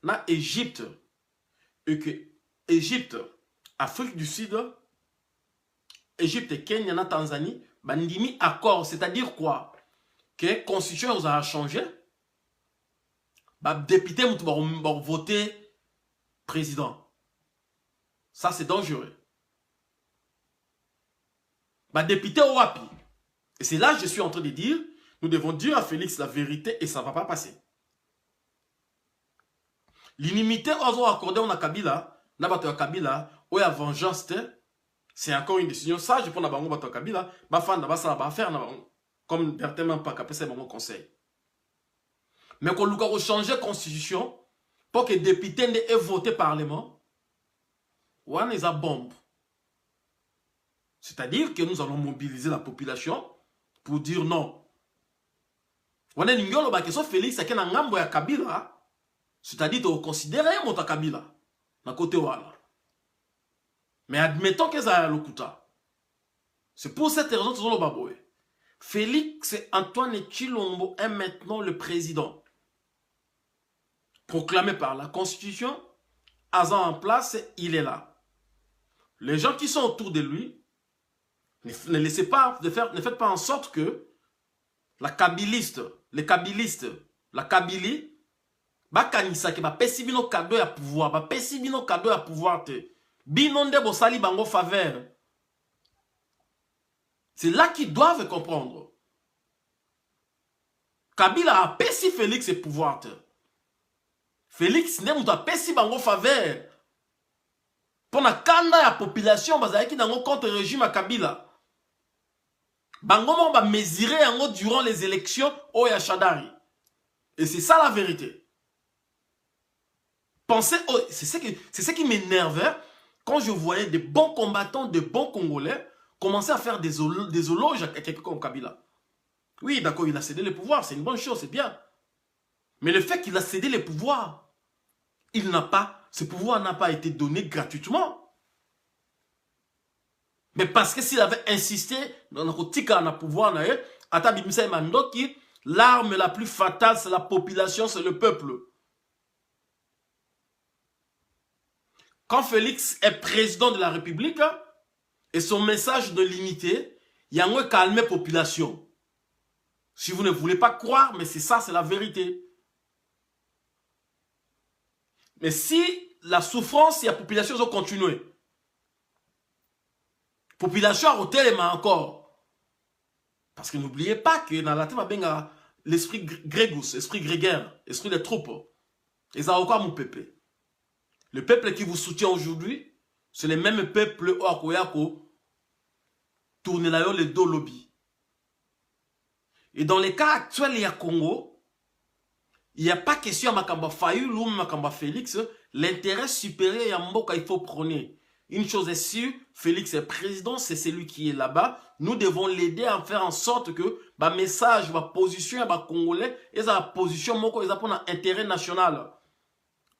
na Égypte, et que Égypte, Afrique du Sud, Égypte, Kenya, na Tanzanie, bandimi accord, c'est-à-dire quoi? Que la constitution a changé, député vont voter président. Ça c'est dangereux. Député au Wapi. Et c'est là que je suis en train de dire, nous devons dire à Félix la vérité et ça ne va pas passer. L'inimité aux accordé on a Kabila, n'a pas Kabila, ou la vengeance, c'est encore une décision. Ça, je prends la bango bato Kabila, ma fan n'a pas faire comme Berthelman pas capé c'est mon conseil. Mais qu'on doit changer la constitution pour que les députés aient voté parlement, ou on les a bombe. C'est-à-dire que nous allons mobiliser la population pour dire non. On est l'ingolo bakeso Félix c'est qu'un ngambo ya Kabila, c'est-à-dire de considérer mon Kabila na côté wala. Mais admettons que ça a l'okuta. C'est pour cette raison que nous avons Félix Antoine Tshilombo est maintenant le président. Proclamé par la Constitution, Azan en place, il est là. Les gens qui sont autour de lui, ne laissez pas, ne faites pas en sorte que les kabilistes, la Kabylie, bakanisa ke ba pesi bino cadeau ya pouvoir, ba pesi bino cadeau ya pouvoir te. Bino nde bo sali bango faveur. C'est là qu'ils doivent comprendre. Kabila a pesi Félix et pouvoir te. Félix ne mouta pesi bango faveur. Pour la kanda ya population bazaki dango contre régime à Kabila. Bango mo ba mesurer yango durant les élections au ya Shadari. Et c'est ça la vérité. Pensez, oh, c'est ce qui m'énervait quand je voyais des bons combattants, des bons Congolais commencer à faire des éloges à quelqu'un comme Kabila. Oui, d'accord, il a cédé les pouvoirs, c'est une bonne chose, c'est bien. Mais le fait qu'il a cédé les pouvoirs, ce pouvoir n'a pas été donné gratuitement. Mais parce que s'il avait insisté dans le pouvoir, l'arme la plus fatale, c'est la population, c'est le peuple. Quand Félix est président de la République, et son message de l'unité, il y a un calme population. Si vous ne voulez pas croire, mais c'est ça, c'est la vérité. Mais si la souffrance et la population ont continué, population a hôtel encore. Parce que n'oubliez pas que dans la tête, l'esprit grégus, l'esprit grégaire, l'esprit des troupes, ils ont encore mon peuple. Le peuple qui vous soutient aujourd'hui, c'est le même peuple au Akoyako, tourne là le dos lobby. Et dans les cas actuels, il y a Congo, il n'y a pas question à Makamba Fayulu ou Makamba Félix, l'intérêt supérieur à Mboka, il faut prôner. Une chose est sûre, Félix est président, c'est celui qui est là-bas. Nous devons l'aider à faire en sorte que le message, la position, les Congolais, et la position, ils ont un intérêt national.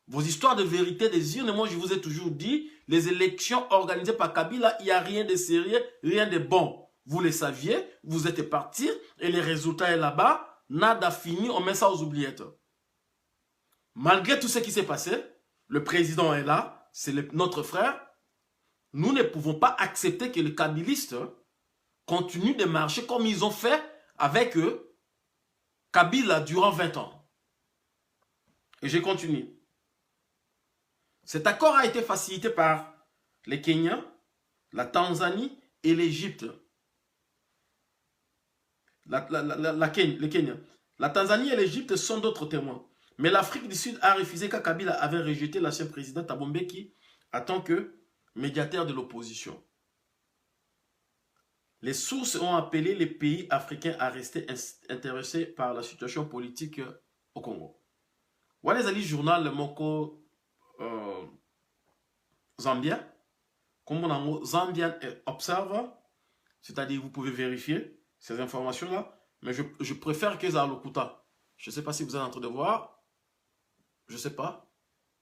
Vos histoires de vérité, des urnes, moi je vous ai toujours dit, les élections organisées par Kabila, il n'y a rien de sérieux, rien de bon. Vous le saviez, vous êtes partis, et les résultats sont là-bas, nada fini, on met ça aux oubliettes. Malgré tout ce qui s'est passé, le président est là, c'est notre frère, nous ne pouvons pas accepter que les kabilistes continuent de marcher comme ils ont fait avec eux, Kabila durant 20 ans. Et je continue. Cet accord a été facilité par les Kenyans, la Tanzanie et l'Égypte. Le Kenya. La Tanzanie et l'Égypte sont d'autres témoins. Mais l'Afrique du Sud a refusé quand Kabila avait rejeté l'ancien président Thabo Mbeki en tant que médiateur de l'opposition. Les sources ont appelé les pays africains à rester intéressés par la situation politique au Congo. Walizali journal Moko Zambien, comme on a Zambian Observer, c'est-à-dire vous pouvez vérifier ces informations-là, mais je préfère que ça l'okuta. Je ne sais pas si vous êtes en train de voir, je ne sais pas,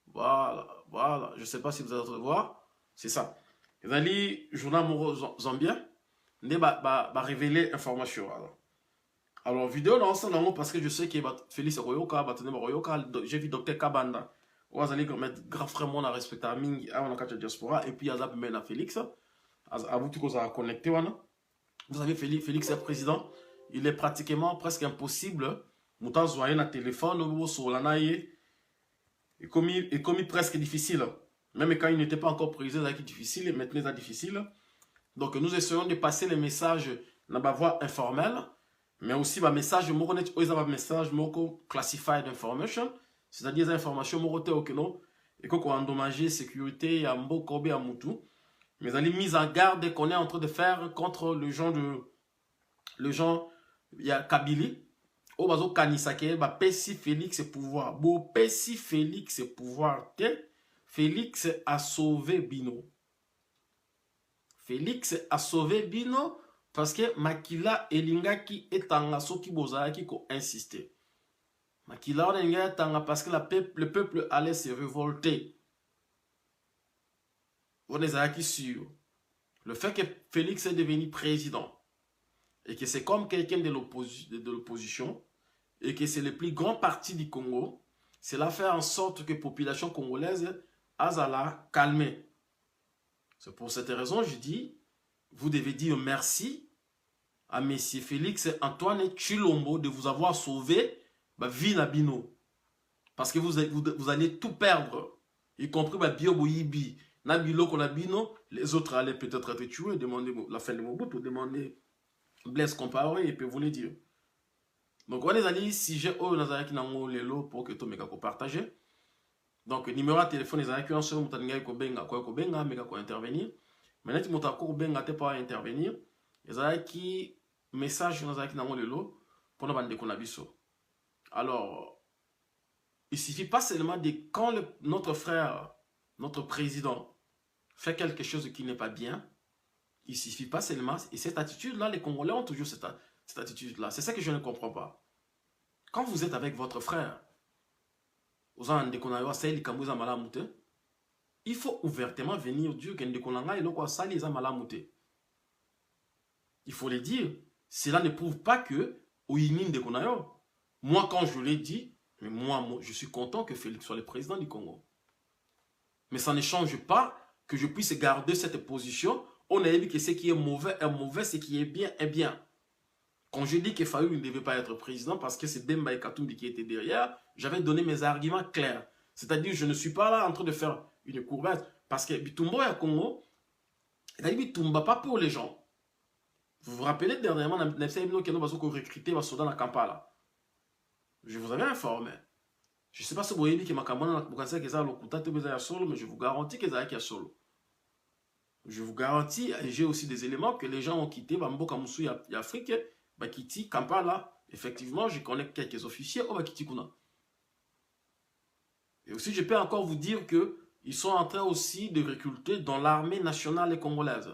voilà, je ne sais pas si vous êtes en train de voir, c'est ça. Zali journal Moko Zambien, ne va révéler information. Alors vidéo dans ce moment parce que je sais que Félix Royoka, j'ai vu Dr Kabanda. Vous allez mettre grand frère mon à respecter à Mingi, à la diaspora, et puis à Zap à Félix. À vous tout ça connecté. Vous savez, Félix est président. Il est pratiquement presque impossible. Moutan Zoyen à téléphone, ou sur l'anaïe. Et comme presque difficile. Même quand il n'était pas encore président, c'est difficile, maintenant c'est difficile. Donc nous essayons de passer les messages dans la voie informelle, mais aussi les messages classified information. C'est-à-dire des informations et qu'on a endommagé sécurité à Mbokobe à Moutou. Mais elle est mise en garde qu'on est en train de faire contre le genre il y a Kabili. Au bazo Kanisake, ba Pessi Félix pouvoir. Bo Pessi Félix pouvoir te. Félix a sauvé Bino. Félix a sauvé Bino parce que Makila Elingaki est en asso qui bozaki ko insister. Parce que le peuple allait se révolter. On est sûr. Le fait que Félix est devenu président et que c'est comme quelqu'un de l'opposition et que c'est le plus grand parti du Congo, cela fait en sorte que la population congolaise a la calmer. C'est pour cette raison je dis, vous devez dire merci à M. Félix Antoine Tshilombo de vous avoir sauvé la vie Nabino. Parce que vous allez tout perdre, y compris Biobo Yibi, Nabilo Konabino, les autres allaient peut-être être tués, demander la fin de Mobutu, demander Blaise Compaoré, et puis vous le dire. Donc, on les a dit, si j'ai au Nazareth Nango Lelo pour que tout le monde partage. Donc, numéro de téléphone, les Nazareth, on se dit que benga, mais qu'on intervenir. Maintenant, tu m'as dit benga, tu pas intervenir. Les Nazareth qui message Nazareth Nango Lelo pour nous demander qu'on a vu ça. Alors, il ne suffit pas seulement de quand notre frère, notre président, fait quelque chose qui n'est pas bien, il ne suffit pas seulement, et cette attitude-là, les Congolais ont toujours cette attitude-là. C'est ça que je ne comprends pas. Quand vous êtes avec votre frère, il faut ouvertement venir dire que il faut le dire. Cela ne prouve pas que moi, quand je l'ai dit, mais moi, je suis content que Félix soit le président du Congo. Mais ça ne change pas que je puisse garder cette position. On a dit que ce qui est mauvais, ce qui est bien, est bien. Quand je dis que Fayou ne devait pas être président parce que c'est Demba et Katumbi qui étaient derrière, j'avais donné mes arguments clairs. C'est-à-dire, je ne suis pas là en train de faire une courbette parce que Bitumbo et Congo, c'est-à-dire Bitumba pas pour les gens. Vous vous rappelez dernièrement, on a recruté dans la Kampala. Je vous avais informé. Je ne sais pas si vous voyez que ma campagne mais je vous garantis que c'est solo. Je vous garantis, et j'ai aussi des éléments que les gens ont quitté Bamboka Moussou et Afrique, Bakiti, Kampala. Effectivement, je connais quelques officiers au Bakiti Kuna. Et aussi, je peux encore vous dire qu'ils sont en train aussi de recruter dans l'armée nationale congolaise.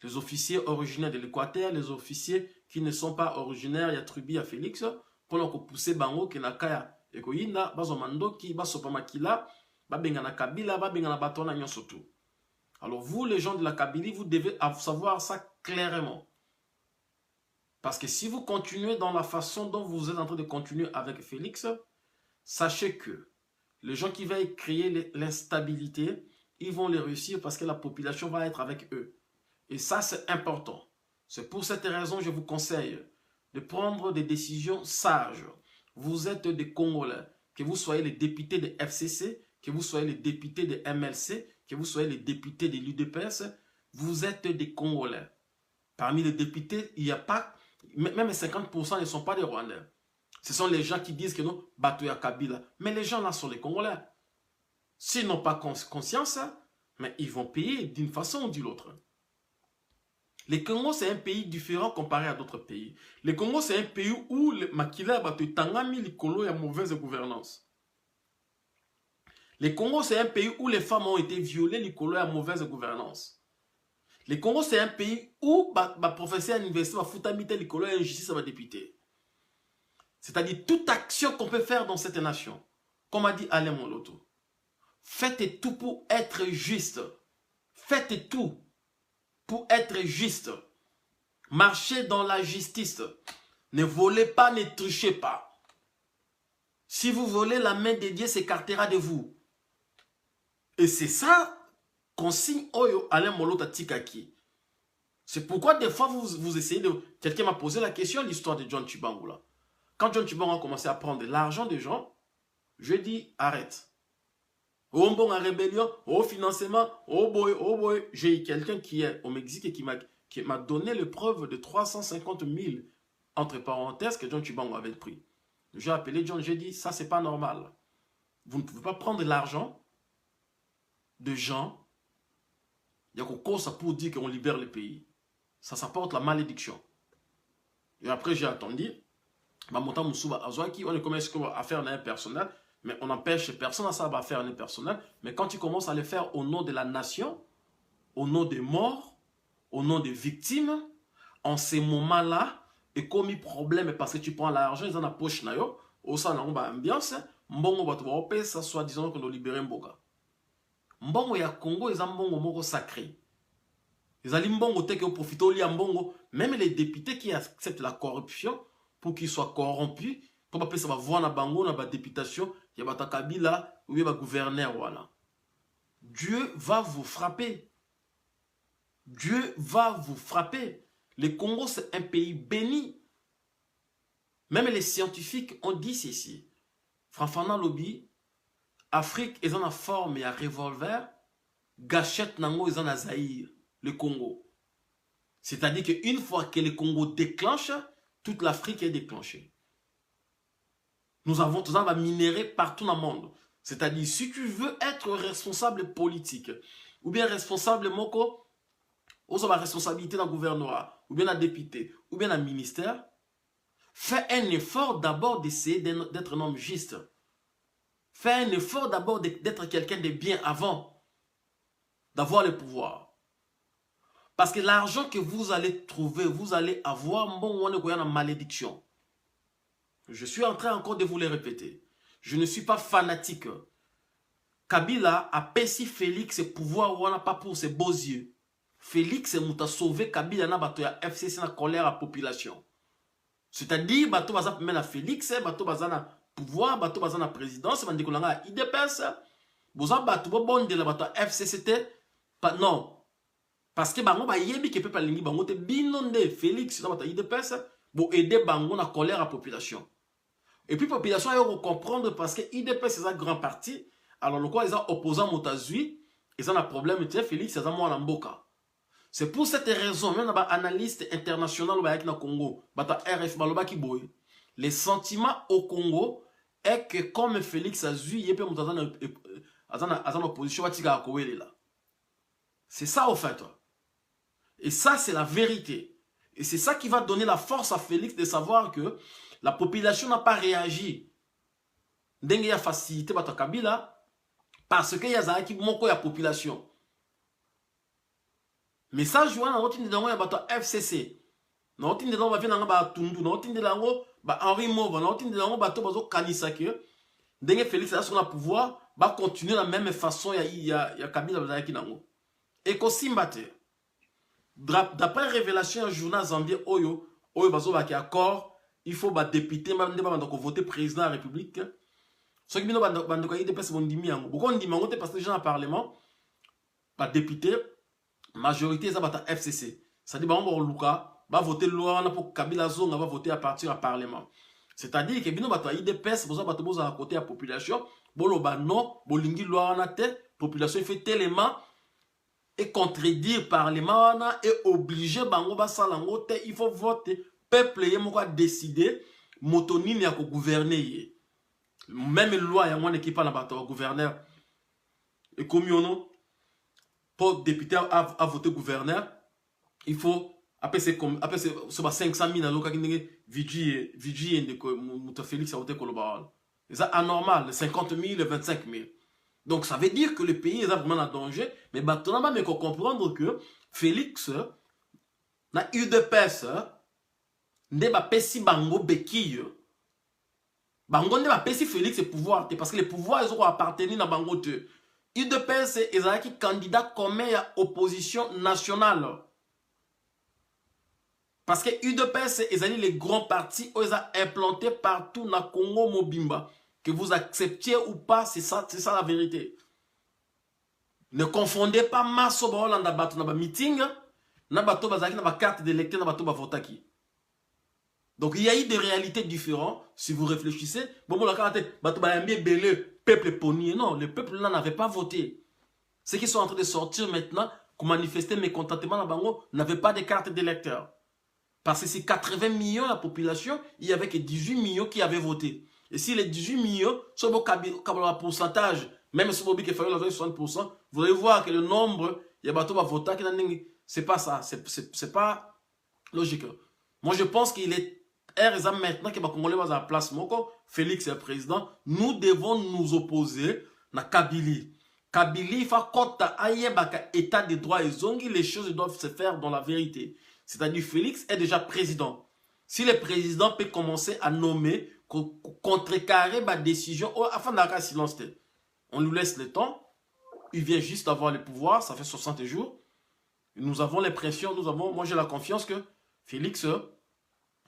Les officiers originaires de l'Équateur, les officiers qui ne sont pas originaires, il y a Trubi, il y a Félix, pour pousser Bango, Kenakaya. Et koyina bazo mandoki baso pamakila babengana kabila babengana batona nyonsotu. Alors vous les gens de la Kabylie, vous devez savoir ça clairement. Parce que si vous continuez dans la façon dont vous êtes en train de continuer avec Félix, sachez que les gens qui veulent créer l'instabilité, ils vont les réussir parce que la population va être avec eux. Et ça c'est important. C'est pour cette raison que je vous conseille de prendre des décisions sages. Vous êtes des Congolais, que vous soyez les députés de FCC, que vous soyez les députés de MLC, que vous soyez les députés de l'UDPS, vous êtes des Congolais. Parmi les députés, il n'y a pas, même les 50% ne sont pas des Rwandais. Ce sont les gens qui disent que non, Batoya Kabila. Mais les gens là sont les Congolais. S'ils n'ont pas conscience, mais ils vont payer d'une façon ou d'une autre. Le Congo, c'est un pays différent comparé à d'autres pays. Le Congo, c'est un pays où le Makila Batoya Tangami Likolo, il y a mauvaise gouvernance. Le Congo, c'est un pays où les femmes ont été violées, Likolo, il y a mauvaise gouvernance. Le Congo, c'est un pays où le professeur à l'université va foutre Likolo, il y a injustice à député. C'est-à-dire toute action qu'on peut faire dans cette nation, comme a dit Alain Moloto, faites tout pour être juste. Faites tout pour être juste. Marchez dans la justice. Ne volez pas, ne trichez pas. Si vous volez, la main de Dieu s'écartera de vous. Et c'est ça qu'on signe Oyo Alain Moloto Tikaki. C'est pourquoi des fois vous essayez de... Quelqu'un m'a posé la question, l'histoire de John Tshibangula. Quand John Tshibangula a commencé à prendre l'argent des gens, je dis arrête. Oh bon, en rébellion, au financement, oh boy. J'ai eu quelqu'un qui est au Mexique et qui m'a donné le preuve de 350 000, entre parenthèses, que John Tshibangula avait pris. J'ai appelé John, j'ai dit, ça c'est pas normal. Vous ne pouvez pas prendre l'argent de gens, il y a qu'on ça pour dire qu'on libère le pays. Ça porte la malédiction. Et après j'ai attendu, on est commencé à faire un personnel, mais on n'empêche personne à ça à faire un personnel. Mais quand tu commences à le faire au nom de la nation, au nom des morts, au nom des victimes, en ces moments-là, et comme il problème parce que tu prends l'argent, ils en poche nayo, au sein de l'ambiance, mbongo bato ba ça soit disant qu'on doit libérer Mboka. Mbongo ya Congo, ils ont mbongo moko sacré. Les alimbongo te que profiter au liambongo. Même les députés qui acceptent la corruption pour qu'ils soient corrompus, pour pas ça va voir na bango na ba députation, il y a ba Kabila ou bien gouverneur voilà. Dieu va vous frapper. Dieu va vous frapper. Le Congo c'est un pays béni. Même les scientifiques ont dit ceci. Franfana lobby, Afrique est en forme et à revolver, gâchette nango est en Zaïre, le Congo. C'est-à-dire qu'une fois que le Congo déclenche, toute l'Afrique est déclenchée. Nous avons tout ça minéré partout dans le monde. C'est-à-dire, si tu veux être responsable politique, ou bien responsable moko, ou la responsabilité dans le gouvernorat, ou bien la député, ou bien le ministère, fais un effort d'abord d'essayer d'être un homme juste. Fais un effort d'abord d'être quelqu'un de bien avant d'avoir le pouvoir. Parce que l'argent que vous allez trouver, vous allez avoir, bon, on est en malédiction. Je suis en train encore de vous le répéter. Je ne suis pas fanatique. Kabila a payé Félix ce pouvoir ou on n'a pas pour ses beaux yeux. Félix a sauvé Kabila na bato ya FCC na colère à la population. C'est-à-dire, bato baza même na Félix, bato baza na pouvoir, bato baza na présidence, bandi kolanga IDPS, boza bato bo bonde la bato FCCT, non. Parce que bango ba yebi ke pepa lingi bango te binonde Félix na bato IDPS, bo aider bango na colère à la population. Et puis, la population a comprendre parce que IDP, c'est un grand parti. Alors, le quoi, ils ont opposant Motazui, ils ont un problème, Félix, ils ont un mboka. C'est pour cette raison, même dans l'analyste international au Congo, RF, les sentiments au Congo est que comme Félix a vu, il peut en opposition, c'est ça, au fait. Et ça, c'est la vérité. Et c'est ça qui va donner la force à Félix de savoir que la population n'a pas réagi. Dengue a facilité bato Kabila parce que y a zaki moko ya population. Message wana na otinde dango ya bato FCC. Na otinde dango ba vina ba tundu, na otinde dango ba Henri Mova, na otinde dango bato bazo kanisa que dengue Félix a son pouvoir va continuer la même façon ya Kabila bazaki nango. Et ko simbate. D'après révélation un journal zambien oyo bazo ba ki accord. Il faut que les députés voter président de la République. Ce qui est parce que les gens dans le Parlement, les députés, la majorité est la FCC. Ça dit que va voter loi pour Kabila Zonga va voter à partir du Parlement. C'est-à-dire que les IDPS vont à côté de la population. Non, la population fait tellement et contredire le Parlement et obliger il faut voter. Peuple a décidé motonini à gouverner. Même loi ya mon équipe na gouverneur et comme on pour député à voter gouverneur, il faut après c'est 500 000 aloka qui vigi de Félix a voté Kolobal. C'est anormal, 50 000, 25 000. Donc ça veut dire que le pays est vraiment en danger, mais maintenant on va comprendre que Félix na UDPS ne va pas si bango béquille. Bango ne va pas si Félix le pouvoir parce que les pouvoirs ils ont appartenu à bango te. UDPS est candidat commun à opposition nationale. Parce que UDPS est les grands partis ils ont implanté partout dans Congo Mobimba. Que vous acceptiez ou pas, c'est ça la vérité. Ne confondez pas Masso Baolanda Bato na ba meeting, na bato bazaki na ba carte d'électeur na bato ba votaki. Donc il y a eu des réalités différentes. Si vous réfléchissez, bon, la carte, peuple ponier. Non, le peuple là n'avait pas voté. Ceux qui sont en train de sortir maintenant, qui manifestaient mécontentement dans Bango, n'avaient pas de carte d'électeur. Parce que c'est 80 millions la population, il y avait que 18 millions qui avaient voté. Et si les 18 millions, sur le pourcentage, même si vous avez 60%, vous allez voir que le nombre, il y a bateau à voter, c'est pas ça, c'est pas logique. Moi je pense qu'il est maintenant que Congolais va à la place moko Félix est le président, nous devons nous opposer à Kabila. Kabila il faut kota ayebaka état de droit et zongi, les choses doivent se faire dans la vérité. C'est-à-dire Félix est déjà président. Si le président peut commencer à nommer, contrecarrer ma décision afin d'avoir silence, on lui laisse le temps. Il vient juste d'avoir le pouvoir, ça fait 60 jours. Nous avons l'impression, moi j'ai la confiance que Félix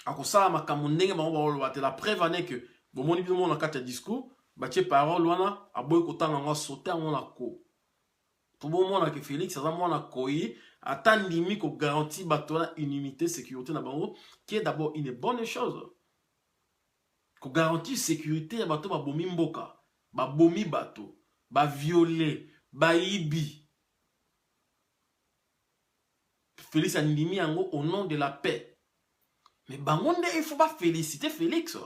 a ça ma kamundenge ba la preuve n'est que bon mon ibino na kata discours ba tie parole wana aboy ko tanga nga sauter on la ko. Tout bon monde que Félix ça moi na koyi atandimi ko garantie bato na unité sécurité na bango qui est d'abord une bonne chose. Ko garantie sécurité ya bato ba bomi mboka, ba bomi bato, ba violer, ba ibi. Félix andimi yango au nom de la paix. Mais bangonde il faut pas féliciter Félix.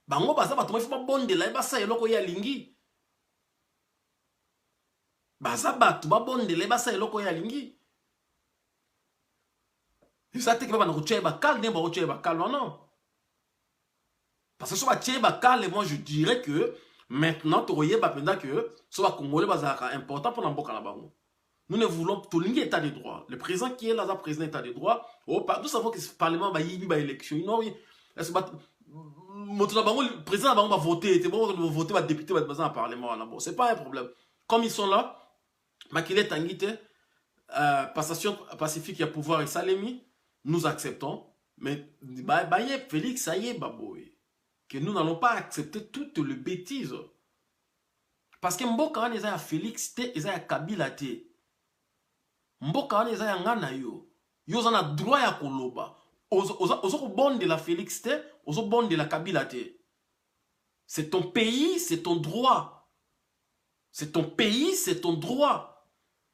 Bango baza bato il faut pas bondela ba sa eloko ya lingi. Baza bato ba bondela ba sa eloko ya lingi. Ça te que ba na ko ba kal ne ba ko ba kal non. Parce que sur ba tie ba kal moi je dirais que maintenant to yeba penda que soit congolais baza important pour mboka na bango. Nous ne voulons tout l'état de droit. Le président qui est là, le président état de droit. Nous savons que ce parlement va y avoir élection. Non, le président va voter. C'est bon, voter, va député, va passer en parlement. C'est pas un problème. Comme ils sont là, Makile Tangite, passation pacifique, il y a pouvoir et Salemi, nous acceptons. Mais Félix, ça y est, baboy. Que nous n'allons pas accepter toutes les bêtises. Parce que Mboka, ils ont Félix, ils ont Kabila. Mboka wana eza ya ngana yo. Yo za na droit ya koloba. Ozo ko bonde la Félix te, ozo bonde la Kabila te. C'est ton pays, c'est ton droit. C'est ton pays, c'est ton droit.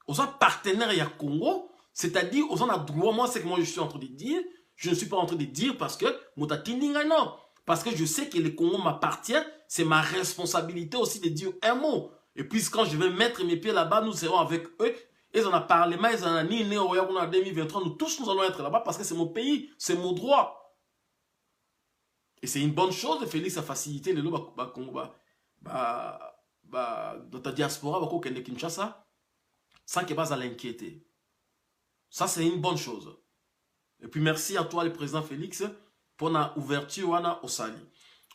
Ozo partenaire ya Congo, c'est-à-dire ozo na droit. Moi c'est que moi je suis en train de dire, je ne suis pas en train de dire parce que motatindinga non, parce que je sais que le Congo m'appartient, c'est ma responsabilité aussi de dire un mot. Et puis quand je vais mettre mes pieds là-bas, nous serons avec eux. Ils en ont parlé, mais ils en ont ni en 2023. Nous tous, nous allons être là-bas parce que c'est mon pays, c'est mon droit. Et c'est une bonne chose de Félix a facilité le Congo, dans ta diaspora, au Kinshasa, sans qu'il pas à l'inquiéter. Ça, c'est une bonne chose. Et puis, merci à toi, le président Félix, pour la ouverture au Sali.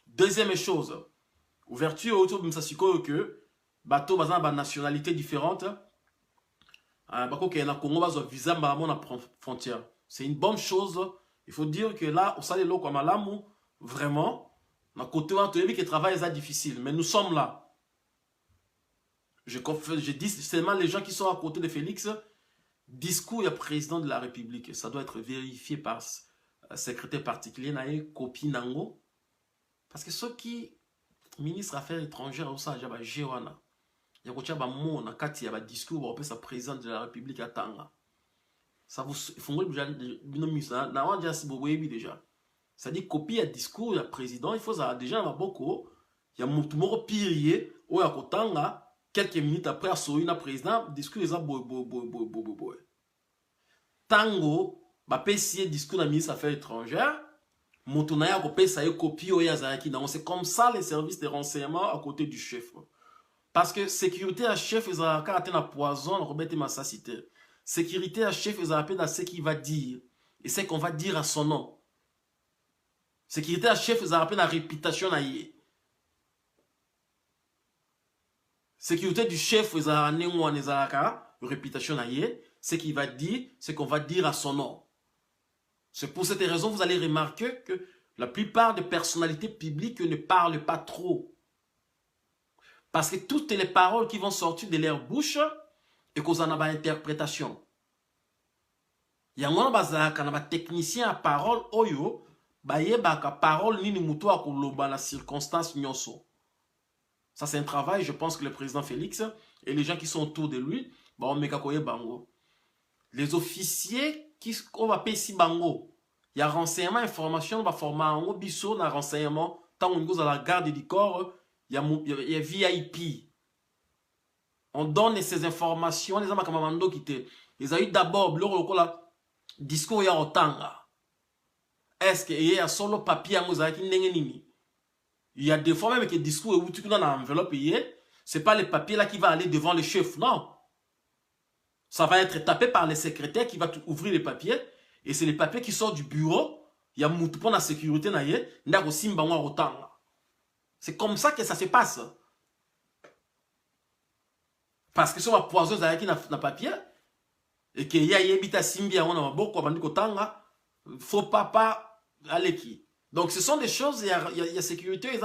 Deuxième chose, ouverture autour de Msasiko que bateau bazan ba nationalité différente. C'est une bonne chose. Il faut dire que là, au Sali Loko Malamu, vraiment, côté qui travail est difficile. Mais nous sommes là. Je dis seulement les gens qui sont à côté de Félix. Discours du président de la République. Ça doit être vérifié par secrétaire particulier, copie Nango. Parce que ceux qui, ministre Affaires étrangères, au Sali Géwana. Il y a un discours pour le président de la République à Tanga. Ça vous faut déjà. Ça dit copie un discours du président. Il faut déjà beaucoup. Il y a un pire ou à Tanga quelques minutes après à président discours les a Tango ba pesier discours de ministre Affaires étrangères. Motunaya copie ça copie au Yazaki. C'est comme ça les services de renseignement à côté du chef. Parce que sécurité à chef, ils ont un poison, Robert et Massa cité. Sécurité à chef, ils ont appelé à ce qu'il va dire. Et ce qu'on va dire à son nom. Sécurité à chef, ils ont appelé la réputation à y. Sécurité du chef, ils ont appelé la réputation à y. Ce qu'il va dire, ce qu'on va dire à son nom. C'est pour cette raison, vous allez remarquer que la plupart des personnalités publiques ne parlent pas trop. Parce que toutes les paroles qui vont sortir de leur bouche et qu'on en a une interprétation. Il y a un technicien à parole, oyo, ka parole ni muto a koloba la circonstance nyonso. Ça c'est un travail, je pense que le président Félix et les gens qui sont autour de lui, bango. Les officiers qui on va payer si bango. Il y a renseignement, information, on va former un biso na renseignement, tant on goes à la garde du corps. Il y a VIP. On donne ces informations. Les gens qui ils ont eu d'abord le discours ya otanga. Est-ce qu'il y a solo papier il y a des fois même que le discours est où tu dans l'enveloppe. Ce n'est pas le papier là qui va aller devant le chef. Non. Ça va être tapé par le secrétaire qui va ouvrir les papiers. Et c'est les papiers qui sortent du bureau. Il y a moutou pour la sécurité. C'est comme ça que ça se passe. Parce que si on va poison qui n'a papier, et que ya yebita simbi on a beaucoup bandi kotanga faut pas aller qui. Donc ce sont des choses, il y a sécurité, ils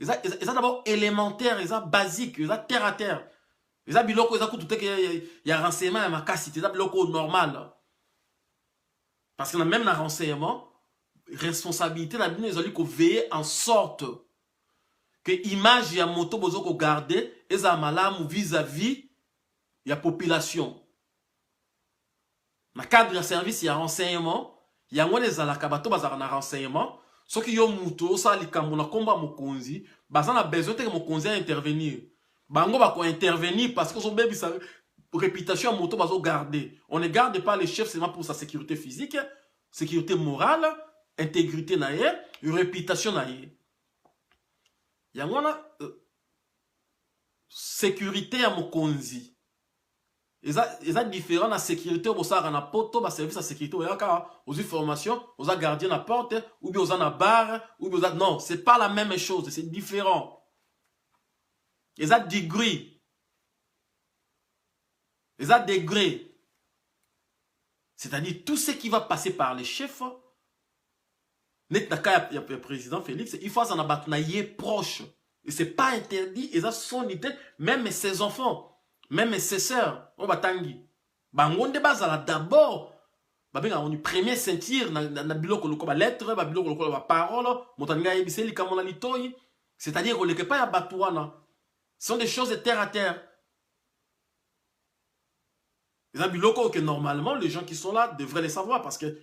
ont d'abord élémentaire, ils ont basique, ils ont terre à terre. Ils ont biloko, ils ont tout il y a renseignement à ma casse, ils ont biloko normal. Parce que même dans le renseignement, responsabilité la bino ils ont dit qu'on veille en sorte que image ya moto bozo ko garder eza malamu vis-à-vis ya population. Dans le cadre de service, il y a renseignement. Il y a des alakabato bazar na renseignement. Ce qui yo muto ça likambo na komba mokonzi, bazana besoin que mokonzi intervenir. Bango ba ko intervenir parce que son bébé sa réputation à moto bazo garder. On ne garde pas les chefs seulement pour sa sécurité physique, sécurité morale, intégrité na ye, réputation na ye. Il y a sécurité à mokonzi. Ils ont différent la sécurité au sein de poto, le service de sécurité, aux formations, aux gardiens à porte, ou bien aux en barre, ou bien aux non, c'est pas la même chose, c'est différent. Ils ont degré. Ils ont degré. C'est-à-dire tout ce qui va passer par les chefs, net naka ya président Félix, il faut s'en abattre proche. Et c'est pas interdit, ils ont son idée, même ses enfants. Même ses sœurs, on va tangi. Bangonde bazala d'abord. Babenga on premier sentir na biloko loko ba lettre, ba biloko loko ba parole, motanga yebiseli kamona litoyi. C'est-à-dire qu'on ne peut pas ya batouana. Ce sont des choses de terre à terre. Les biloko que normalement les gens qui sont là devraient les savoir parce que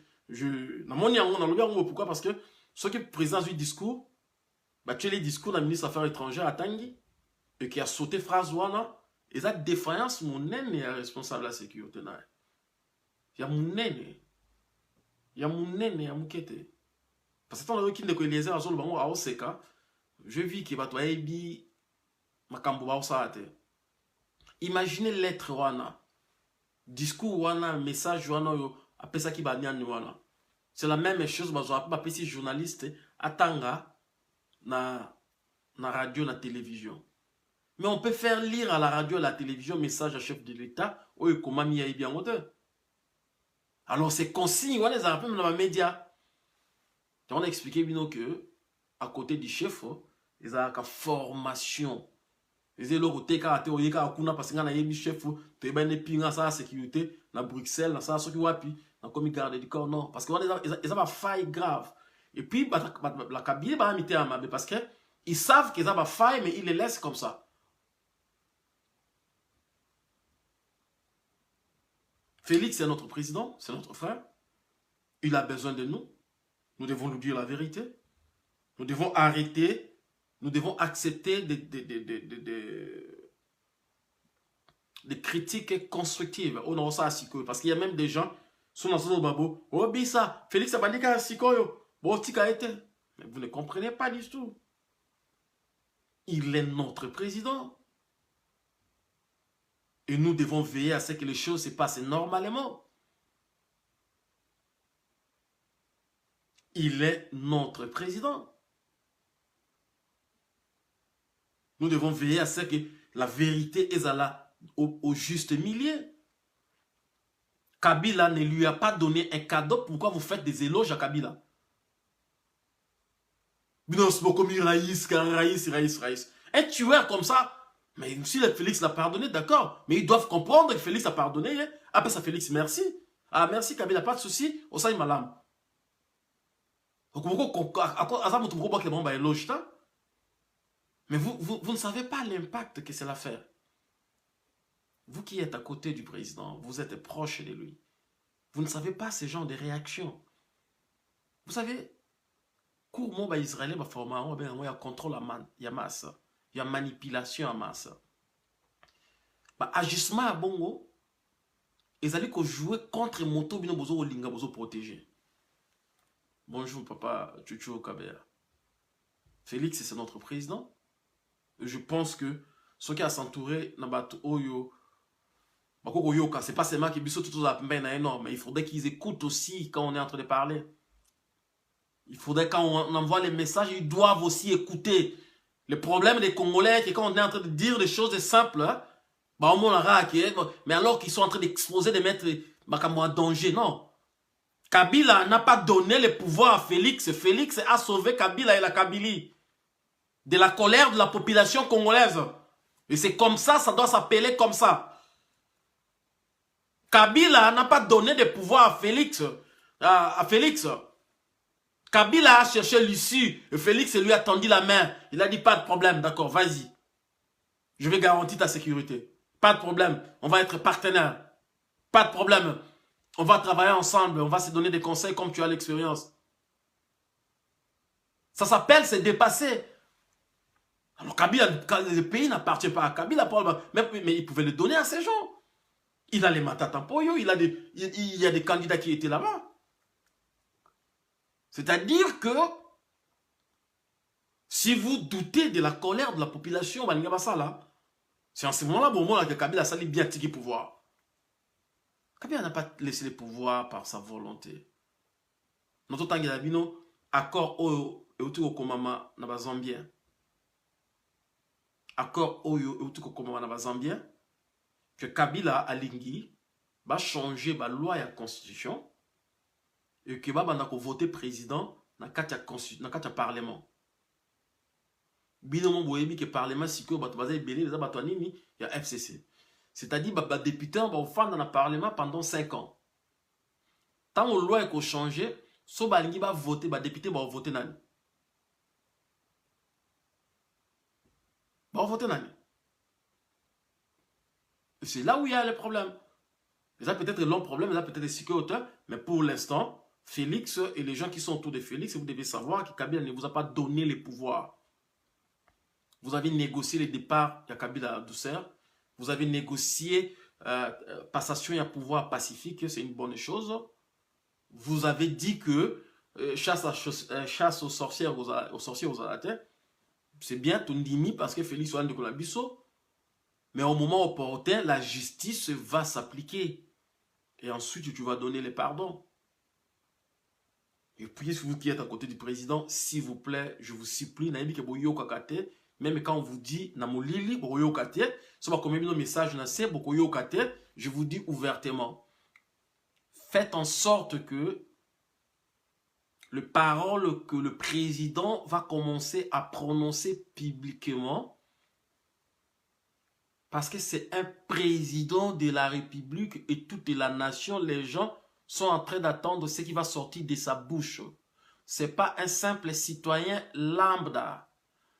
pourquoi parce que ceux qui présentent du discours, bah tu les discours d'un ministre des Affaires étrangères à Tangi et qui a sauté phrase wana. Et cette défaillance, mon nène est responsable de la sécurité. Il y a mon nène. Il y a mon nène, il y a mon quête. Parce que quand on a dit que les gens ont à Oseka, je vis qu'il va être ebi makambo ba osate. Imaginez lettre wana, discours wana, message wana yo, après ça qui va nyan wana. C'est la même chose, mais on appelle ces journalistes atanga na radio, na télévision. Mais on peut faire lire à la radio, à la télévision, message à chef de l'État, ou comment il y a bien moteur. Alors c'est consigne, on les a appelés dans les médias. On a expliqué bien que, à côté du chef, ils ont une formation. Ils ont le côté karaté, ils ont parce qu'il y a un chef, ils ont une sécurité, dans Bruxelles, dans ça, ce qui wapi, dans comme garde du corps, non. Parce qu'ils ont une faille grave. Et puis, la cabine va imiter à Mabé, parce qu'ils savent qu'ils ont une faille, mais ils les laissent comme ça. Félix est notre président, c'est notre frère. Il a besoin de nous. Nous devons lui dire la vérité. Nous devons arrêter. Nous devons accepter des critiques constructives. Parce qu'il y a même des gens qui sont dans ce babo. Oh, bisa, Félix a pas dit qu'à Sikoyo. Mais vous ne comprenez pas du tout. Il est notre président. Et nous devons veiller à ce que les choses se passent normalement. Il est notre président. Nous devons veiller à ce que la vérité est là au juste milieu. Kabila ne lui a pas donné un cadeau. Pourquoi vous faites des éloges à Kabila? Un tueur comme ça. Mais si Félix l'a pardonné, d'accord. Mais ils doivent comprendre que Félix a pardonné. Hein? Après ça, Félix, merci. Ah, merci, Kabila, pas de souci. Au sein de malam. Mais vous ne savez pas l'impact que cela fait. Vous qui êtes à côté du président, vous êtes proche de lui. Vous ne savez pas ce genre de réaction. Vous savez, cours Israël, il y a contrôle à masse. Il y a manipulation à masse. Agissement à Bongo, ils allaient jouer contre Moto Bino Bozo Olinga Bozo protégé. Bonjour papa Chuchu Kabea. Félix, c'est notre président. Je pense que ceux qui a s'entouré Nabato Oyo, c'est pas seulement qu'ils bisous tout énorme, mais il faudrait qu'ils écoutent aussi quand on est en train de parler. Il faudrait quand on envoie les messages, ils doivent aussi écouter. Le problème des Congolais, c'est quand on est en train de dire des choses simples, hein, mais alors qu'ils sont en train d'exposer, de mettre Makambo en danger, non. Kabila n'a pas donné le pouvoir à Félix. Félix a sauvé Kabila et la Kabylie de la colère de la population congolaise. Et c'est comme ça, ça doit s'appeler comme ça. Kabila n'a pas donné de pouvoir à Félix. Kabila a cherché l'issue. Et Félix lui a tendu la main. Il a dit pas de problème, d'accord, vas-y. Je vais garantir ta sécurité. Pas de problème, on va être partenaires. Pas de problème. On va travailler ensemble, on va se donner des conseils comme tu as l'expérience. Ça s'appelle se dépasser. Alors Kabila, le pays n'appartient pas à Kabila, mais il pouvait le donner à ces gens. Il a les Matatampoyo, il y a des candidats qui étaient là-bas. C'est-à-dire que si vous doutez de la colère de la population, c'est en ce moment-là que Kabila s'allie bien tiquer pouvoir. Kabila n'a pas laissé le pouvoir par sa volonté. Notre temps, il a dit accord au Komama na Zambien. Accord au Komama na Zambien. Que Kabila alingi va changer la loi et la constitution. Et que va voter président dans le parlement. Binomo boyebi que parlement si que batabaza belé les abatouanini il y a FCC. C'est-à-dire que les députés vont faire dans le parlement pendant 5 ans. Tant que la loi est changée, si les va voter, les députés vont voter. C'est là où il y a le problème. Ça peut être un long problème, ça peut être sécurité, mais pour l'instant, Félix et les gens qui sont autour de Félix, vous devez savoir que Kabila ne vous a pas donné les pouvoirs. Vous avez négocié le départ de Kabila douceur. Vous avez négocié passation et pouvoir pacifique, c'est une bonne chose. Vous avez dit que chasse aux sorcières, aux alatins, c'est bien ton dimi parce que Félix Ouane de Colabiso. Mais au moment opportun, la justice va s'appliquer. Et ensuite, tu vas donner les pardons. Et puis, si vous qui êtes à côté du président, s'il vous plaît, je vous supplie, même quand on vous dit, je vous dis ouvertement, faites en sorte que les paroles que le président va commencer à prononcer publiquement, parce que c'est un président de la République et toute la nation, les gens sont en train d'attendre ce qui va sortir de sa bouche. Ce n'est pas un simple citoyen lambda.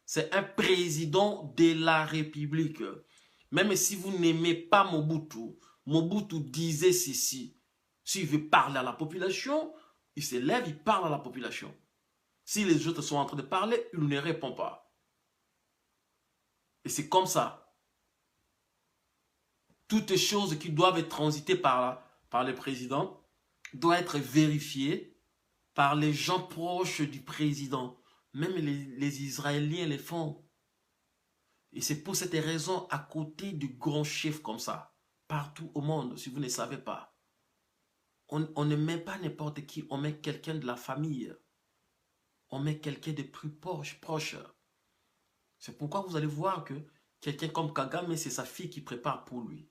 C'est un président de la République. Même si vous n'aimez pas Mobutu, Mobutu disait ceci. S'il veut parler à la population, il se lève, il parle à la population. Si les autres sont en train de parler, il ne répond pas. Et c'est comme ça. Toutes les choses qui doivent être transitées par le président doivent être vérifiées par les gens proches du président. Même les Israéliens les font. Et c'est pour cette raison, à côté de grands chefs comme ça, partout au monde, si vous ne savez pas, on ne met pas n'importe qui, on met quelqu'un de la famille. On met quelqu'un de plus proche. C'est pourquoi vous allez voir que quelqu'un comme Kagame, c'est sa fille qui prépare pour lui.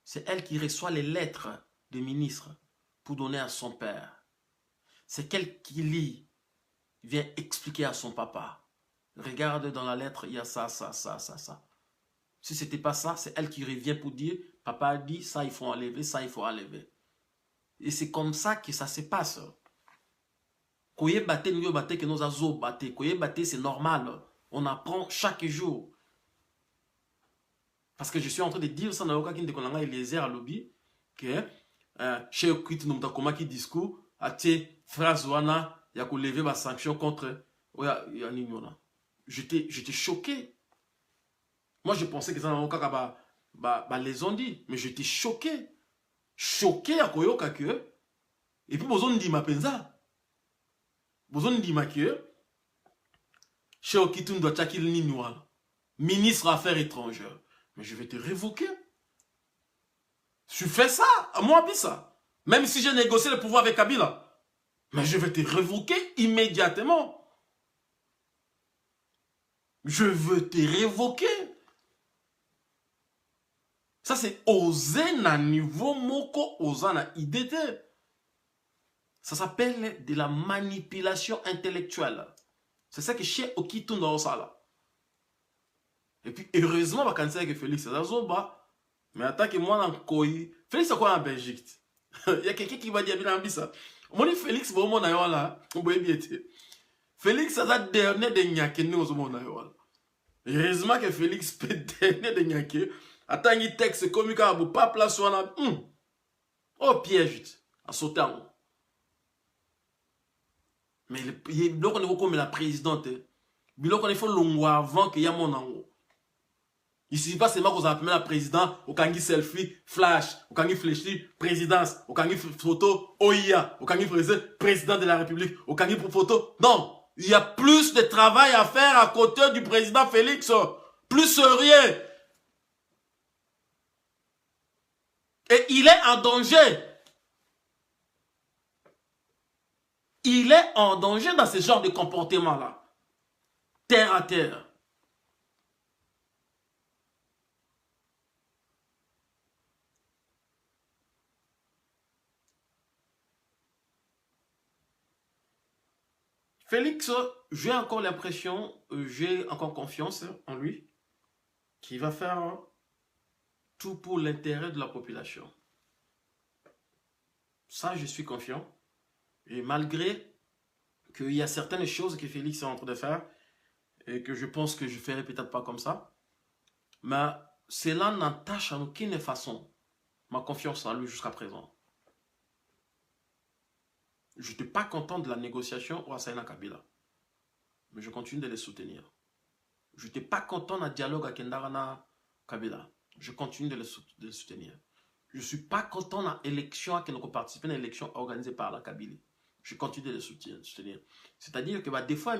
C'est elle qui reçoit les lettres des ministres pour donner à son père. C'est elle qui lit, vient expliquer à son papa. Regarde dans la lettre, il y a ça. Si ce n'était pas ça, c'est elle qui revient pour dire, papa a dit, ça il faut enlever, ça il faut enlever. Et c'est comme ça que ça se passe. Koye bate, nous bate, que nous azo bate. Koye bate, c'est normal. On apprend chaque jour. Parce que je suis en train de dire ça dans le cas qui est Eliezer à lobby, que chez Okrit, nous avons qui discours, à tes phrases, il y a lever ma sanction contre. J'étais choqué. Moi, je pensais que ça dans le cas les ont dit, mais j'étais choqué. Choqué à Koyoka que. Et puis, besoin de ma penza. Besoin de ma que. Chez Okrit, nous doit tchakil Ninoua, ministre Affaires étrangères. Mais je vais te révoquer. Tu fais ça, à moi, ça. Même si j'ai négocié le pouvoir avec Kabila. Mais je vais te révoquer immédiatement. Je veux te révoquer. Ça, c'est oser na niveau moko, oser na idée. Ça s'appelle de la manipulation intellectuelle. C'est ça que chez Okitoun dans ça là. Et puis, heureusement, bah, quand c'est que Félix Azoba, mais attends que moi, dans Koyi, Félix, c'est quoi en Belgique? Il y a quelqu'un qui va dire, bien ça. Moi, Félix, vraiment, là, on peut bien dire. Félix, c'est la dernière de Nyake, nous, au monde, là. Heureusement que Félix peut dernier de Nyake. Attends, il texte comme il a pas place sur la. Oh, piège, à sauter en haut. Mais il y a comme la présidente. Il faut l'ongo avant qu'il y ait mon ango. Il ne suffit pas seulement qu'on appelle la présidente, au kangi selfie, flash, au kangi fléchi, présidence, au kangi photo, OIA, au kangi président de la République, au kangi pour photo. Non, il y a plus de travail à faire à côté du président Félix. Plus sérieux. Et il est en danger. Il est en danger dans ce genre de comportement-là. Terre à terre. Félix, j'ai encore l'impression, j'ai encore confiance en lui, qu'il va faire tout pour l'intérêt de la population. Ça, je suis confiant. Et malgré qu'il y a certaines choses que Félix est en train de faire, et que je pense que je ne ferai peut-être pas comme ça, mais cela n'entache en aucune façon ma confiance en lui jusqu'à présent. Je n'étais pas content de la négociation au Assaïna Kabila. Mais je continue de les soutenir. Je n'étais pas content de dialogue avec Ndarana Kabila. Je continue de les soutenir. Je ne suis pas content de l'élection à nous participer à l'élection organisée par la Kabylie. Je continue de les soutenir. C'est-à-dire que des fois,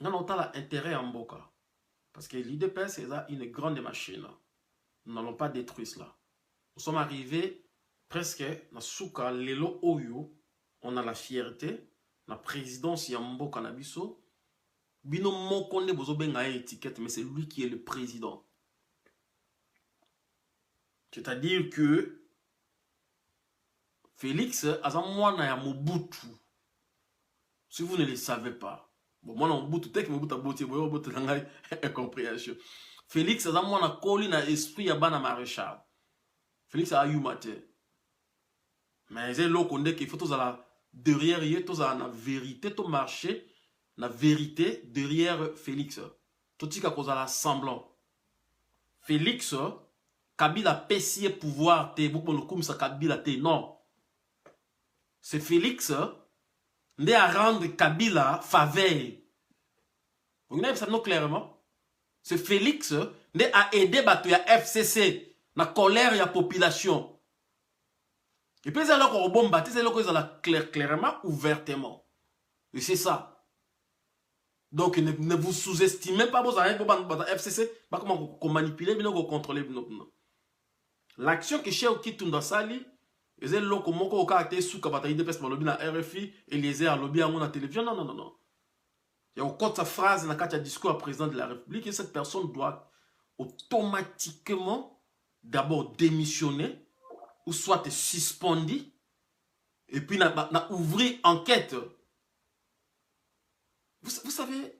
on a intérêt en Boka. Parce que l'IDPS c'est une grande machine. Nous n'allons pas détruire cela. Nous sommes arrivés presque dans Souka, Lelo Oyo. On a la fierté. La présidence Yambo Kanabiso. Bino Mokonde Bozobenga étiquette, mais c'est lui qui est le président. C'est-à-dire que Félix Azamwana ya Mobutu. Si vous ne le savez pas. Bon, moi, Mobutu, tek Mobutu aboti, boyo bote langay incompréhension. Félix Azamwana koli na esprit ya bana maréchal. Félix a eu maté. Mais c'est là qu'on dit qu'il faut tous la derrière y tous la vérité, tout marché, la vérité derrière Félix. Tout ce qu'on a semblant. Félix, Kabila pessier pouvoir te, beaucoup le comme ça Kabila te, non. C'est Félix, né à rendre Kabila faveur. Vous voyez ça non clairement. C'est Félix, né à aider la FCC, la colère de la population. Et puis, c'est là qu'on bombe, c'est là qu'on a clairement, ouvertement. Et c'est ça. Donc, ne vous sous-estimez pas, vous avez un FCC, pas comment manipuler, mais non, contrôler. L'action que chez Okitoun dans Sali, c'est là qu'on a caractère sous Kabataï de Pest, lobby na RFI, et les airs lobby à mon télévision. Non, non, non, non. Il y a encore sa phrase dans le discours à président de la République, et cette personne doit automatiquement d'abord démissionner, ou soit suspendu, et puis ouvrir enquête. Vous savez,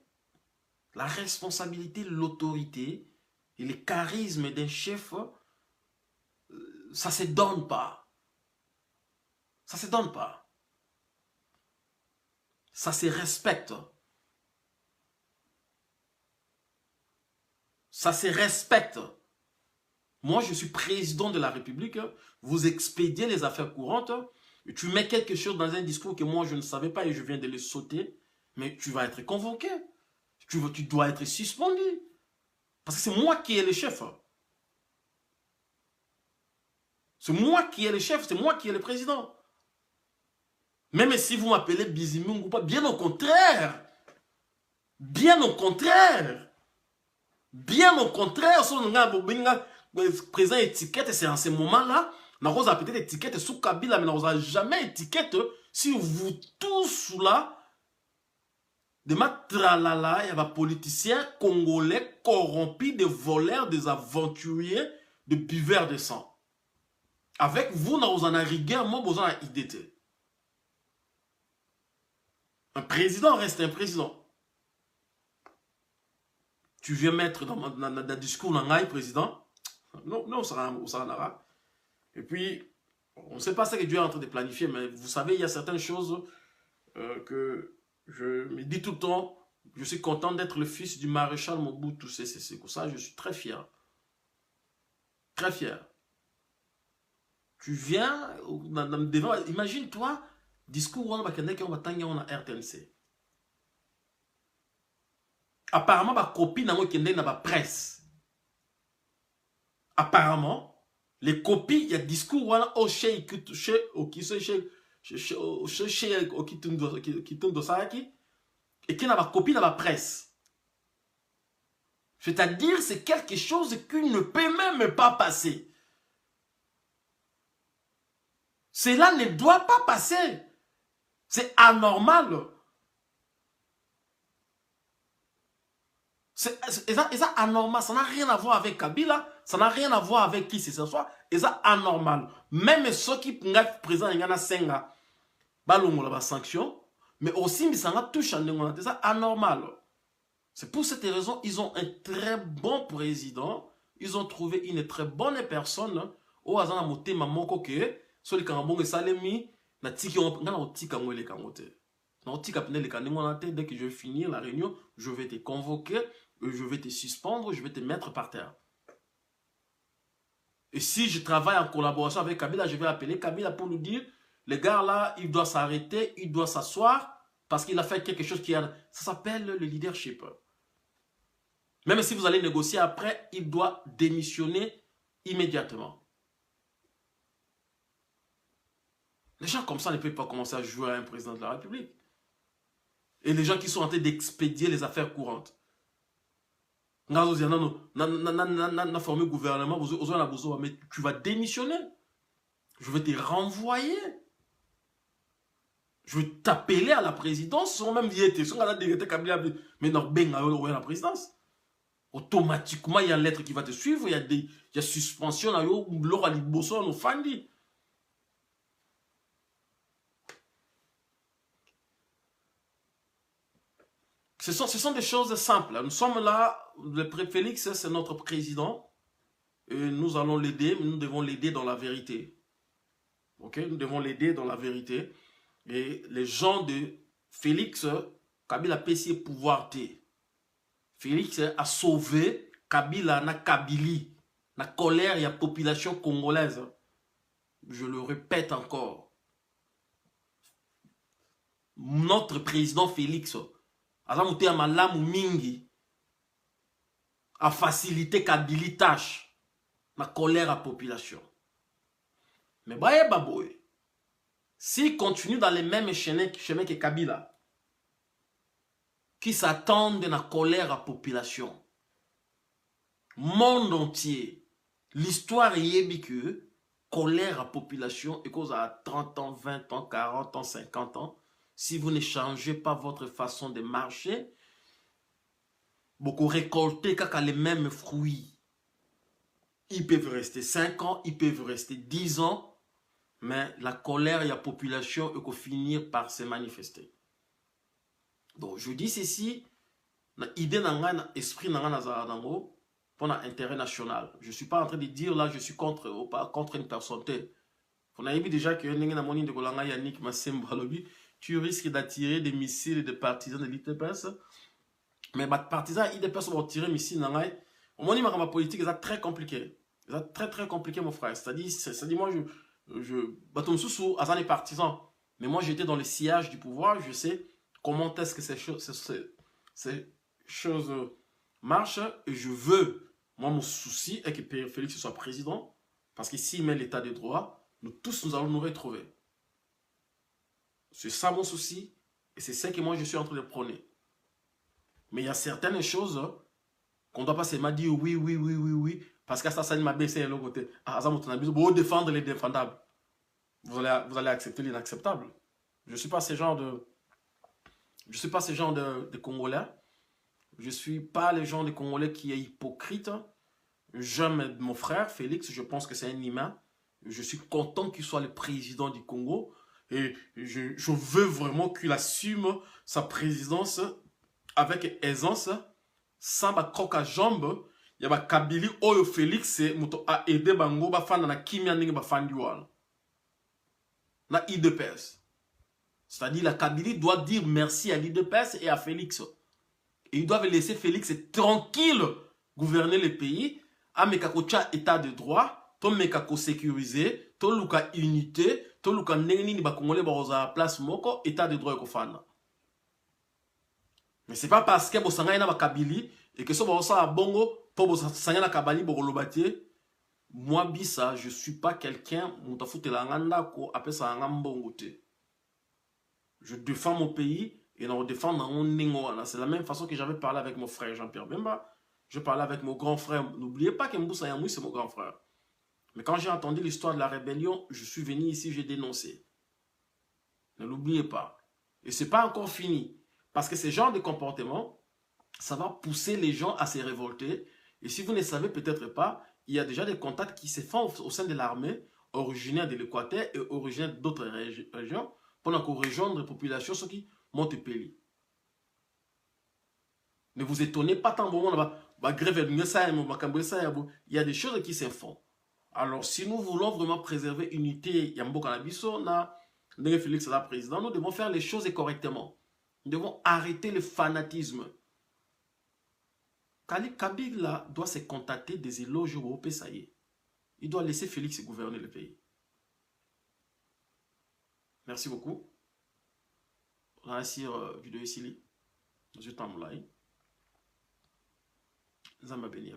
la responsabilité, l'autorité et le charisme d'un chef, ça ne se donne pas. Ça ne se donne pas. Ça se respecte. Ça se respecte. Moi, je suis président de la République. Vous expédiez les affaires courantes. Et tu mets quelque chose dans un discours que moi, je ne savais pas et je viens de le sauter. Mais tu vas être convoqué. Tu dois être suspendu. Parce que c'est moi qui est le chef. C'est moi qui est le chef. C'est moi qui est le président. Même si vous m'appelez Bizimungu, bien au contraire. Bien au contraire. Bien au contraire. Présent étiquette, c'est en ce moment-là, on a peut-être étiquette sous Kabila, mais on n'a jamais étiquette si vous tous là, de matralala, il y a des politiciens congolais corrompus, des voleurs, des aventuriers, de buveurs de sang. Avec vous, vous en avez rigueur, moi, vous en avez idée. Un président reste un président. Tu viens mettre dans le discours dans président. Non, non, ça en aura. Et puis, on ne sait pas ce que Dieu est en train de planifier, mais vous savez, il y a certaines choses que je me dis tout le temps. Je suis content d'être le fils du maréchal Mobutu Sese Seko. Ça, je suis très fier. Très fier. Tu viens devant, imagine-toi, discours on va RTNC. Apparemment, ma copie n'a pas presse. Apparemment, les copies, il y a discours au chez et qui n'a pas copie, n'a pas presse. C'est-à-dire, c'est quelque chose qui ne peut même pas passer. Cela ne doit pas passer. C'est anormal. C'est anormal. Ça n'a rien à voir avec Kabila. Ça n'a rien à voir avec qui c'est ce soit. Et ça anormal. Même ceux qui sont présents, il y en a 5 ans. La sanction. Mais aussi, ça n'a touché. C'est ça anormal. C'est pour cette raison, ils ont un très bon président. Ils ont trouvé une très bonne personne. Au hasard, moté maman coquet. Sur les carambons, ça les mis. Dès que je vais finir la réunion, je vais te convoquer, je vais te suspendre, je vais te mettre par terre. Et si je travaille en collaboration avec Kabila, je vais appeler Kabila pour nous dire, les gars là, il doit s'arrêter, il doit s'asseoir, parce qu'il a fait quelque chose qui a... Ça s'appelle le leadership. Même si vous allez négocier après, il doit démissionner immédiatement. Les gens comme ça ne peuvent pas commencer à jouer à un président de la République. Et les gens qui sont en train d'expédier les affaires courantes. Formé gouvernement, mais tu vas démissionner. Je vais te renvoyer. Je vais t'appeler à la présidence. Sans même dire, mais non, la présidence. Automatiquement, il y a une lettre qui va te suivre. Il y a suspension. Ce sont des choses simples. Nous sommes là, le Félix, c'est notre président. Et nous allons l'aider, nous devons l'aider dans la vérité. Ok? Nous devons l'aider dans la vérité. Et les gens de Félix, Kabila Pessi pouvoir té. Félix a sauvé Kabila na Kabili. La colère et la population congolaise. Je le répète encore. Notre président Félix a facilité Kabili tâche. La colère à la population. Mais baboy. S'il continue dans les mêmes chemins que Kabila, qui s'attendent à la colère à la population, monde entier, l'histoire est que colère à la population, et cause à 30 ans, 20 ans, 40 ans, 50 ans, si vous ne changez pas votre façon de marcher, vous récoltez les mêmes fruits. Ils peuvent rester 5 ans, ils peuvent rester 10 ans, mais la colère et la population vont finir par se manifester. Donc, je dis ceci, l'idée d'un esprit pour l'intérêt national. Je ne suis pas en train de dire là, je suis contre une personne. On a vu déjà que Yannick Massemba, tu risques d'attirer des missiles et des partisans de l'IDPS. Mais les partisans de l'IDPS vont tirer des missiles. Au moment où ma politique est très compliquée. C'est très compliqué, mon frère. C'est-à-dire, moi, les partisans. Mais moi, j'étais dans le sillage du pouvoir. Je sais comment est-ce que ces choses marchent. Et je veux, moi, mon souci est que Félix soit président. Parce que s'il met l'état de droit, nous tous, nous allons nous retrouver. C'est ça mon souci. Et c'est ça que moi, je suis en train de prôner. Mais il y a certaines choses qu'on ne doit pas se dire oui. Parce que ça m'a baissé de l'autre côté. Vous défendre les défendables. Vous allez accepter l'inacceptable. Je ne suis pas ce genre de... Je ne suis pas ce genre de Congolais. Je ne suis pas le genre de Congolais qui est hypocrite. J'aime mon frère Félix, je pense que c'est un humain. Je suis content qu'il soit le président du Congo. Et je veux vraiment qu'il assume sa présidence avec aisance, sans ma croque à jambe. Il y a Kabili Oyo Félix a aidé Bango Bafana na Kimia Ningi Bafandi wala. Na IDPS. C'est-à-dire la Kabili doit dire merci à l'IDPS et à Félix. Et ils doivent laisser Félix tranquille gouverner le pays. A mekakocha état de droit, to mekako sécurisé, to luka unité, to luka neni ni ba congolais ba oza place moko état de droit ekofana. Mais c'est pas parce que bosanga ina ba Kabili et que so ba osa bongo po bosanga na Kabali bokolobati. Moi bisa, je suis pas quelqu'un mutafutela nganda ko apesa ngambongo te. Je défends mon pays et on défend dans mon ningo. C'est la même façon que j'avais parlé avec mon frère Jean-Pierre Bemba. Je parlais avec mon grand frère. N'oubliez pas que Mboussa Yamoui, c'est mon grand frère. Mais quand j'ai entendu l'histoire de la rébellion, je suis venu ici, j'ai dénoncé. Ne l'oubliez pas. Et ce n'est pas encore fini. Parce que ce genre de comportement, ça va pousser les gens à se révolter. Et si vous ne savez peut-être pas, il y a déjà des contacts qui se font au sein de l'armée, originaires de l'Équateur et originaires d'autres régions, pendant qu'on rejoindre les populations, ceux qui montent pays. Ne vous étonnez pas tant bon, il y a des choses qui se font. Alors, si nous voulons vraiment préserver l'unité, Félix est président, nous devons faire les choses correctement. Nous devons arrêter le fanatisme. Kabila doit se contenter des éloges au PSAE. Il doit laisser Félix gouverner le pays. Merci beaucoup. On a sur vidéo ici. Je t'en Zamba béni.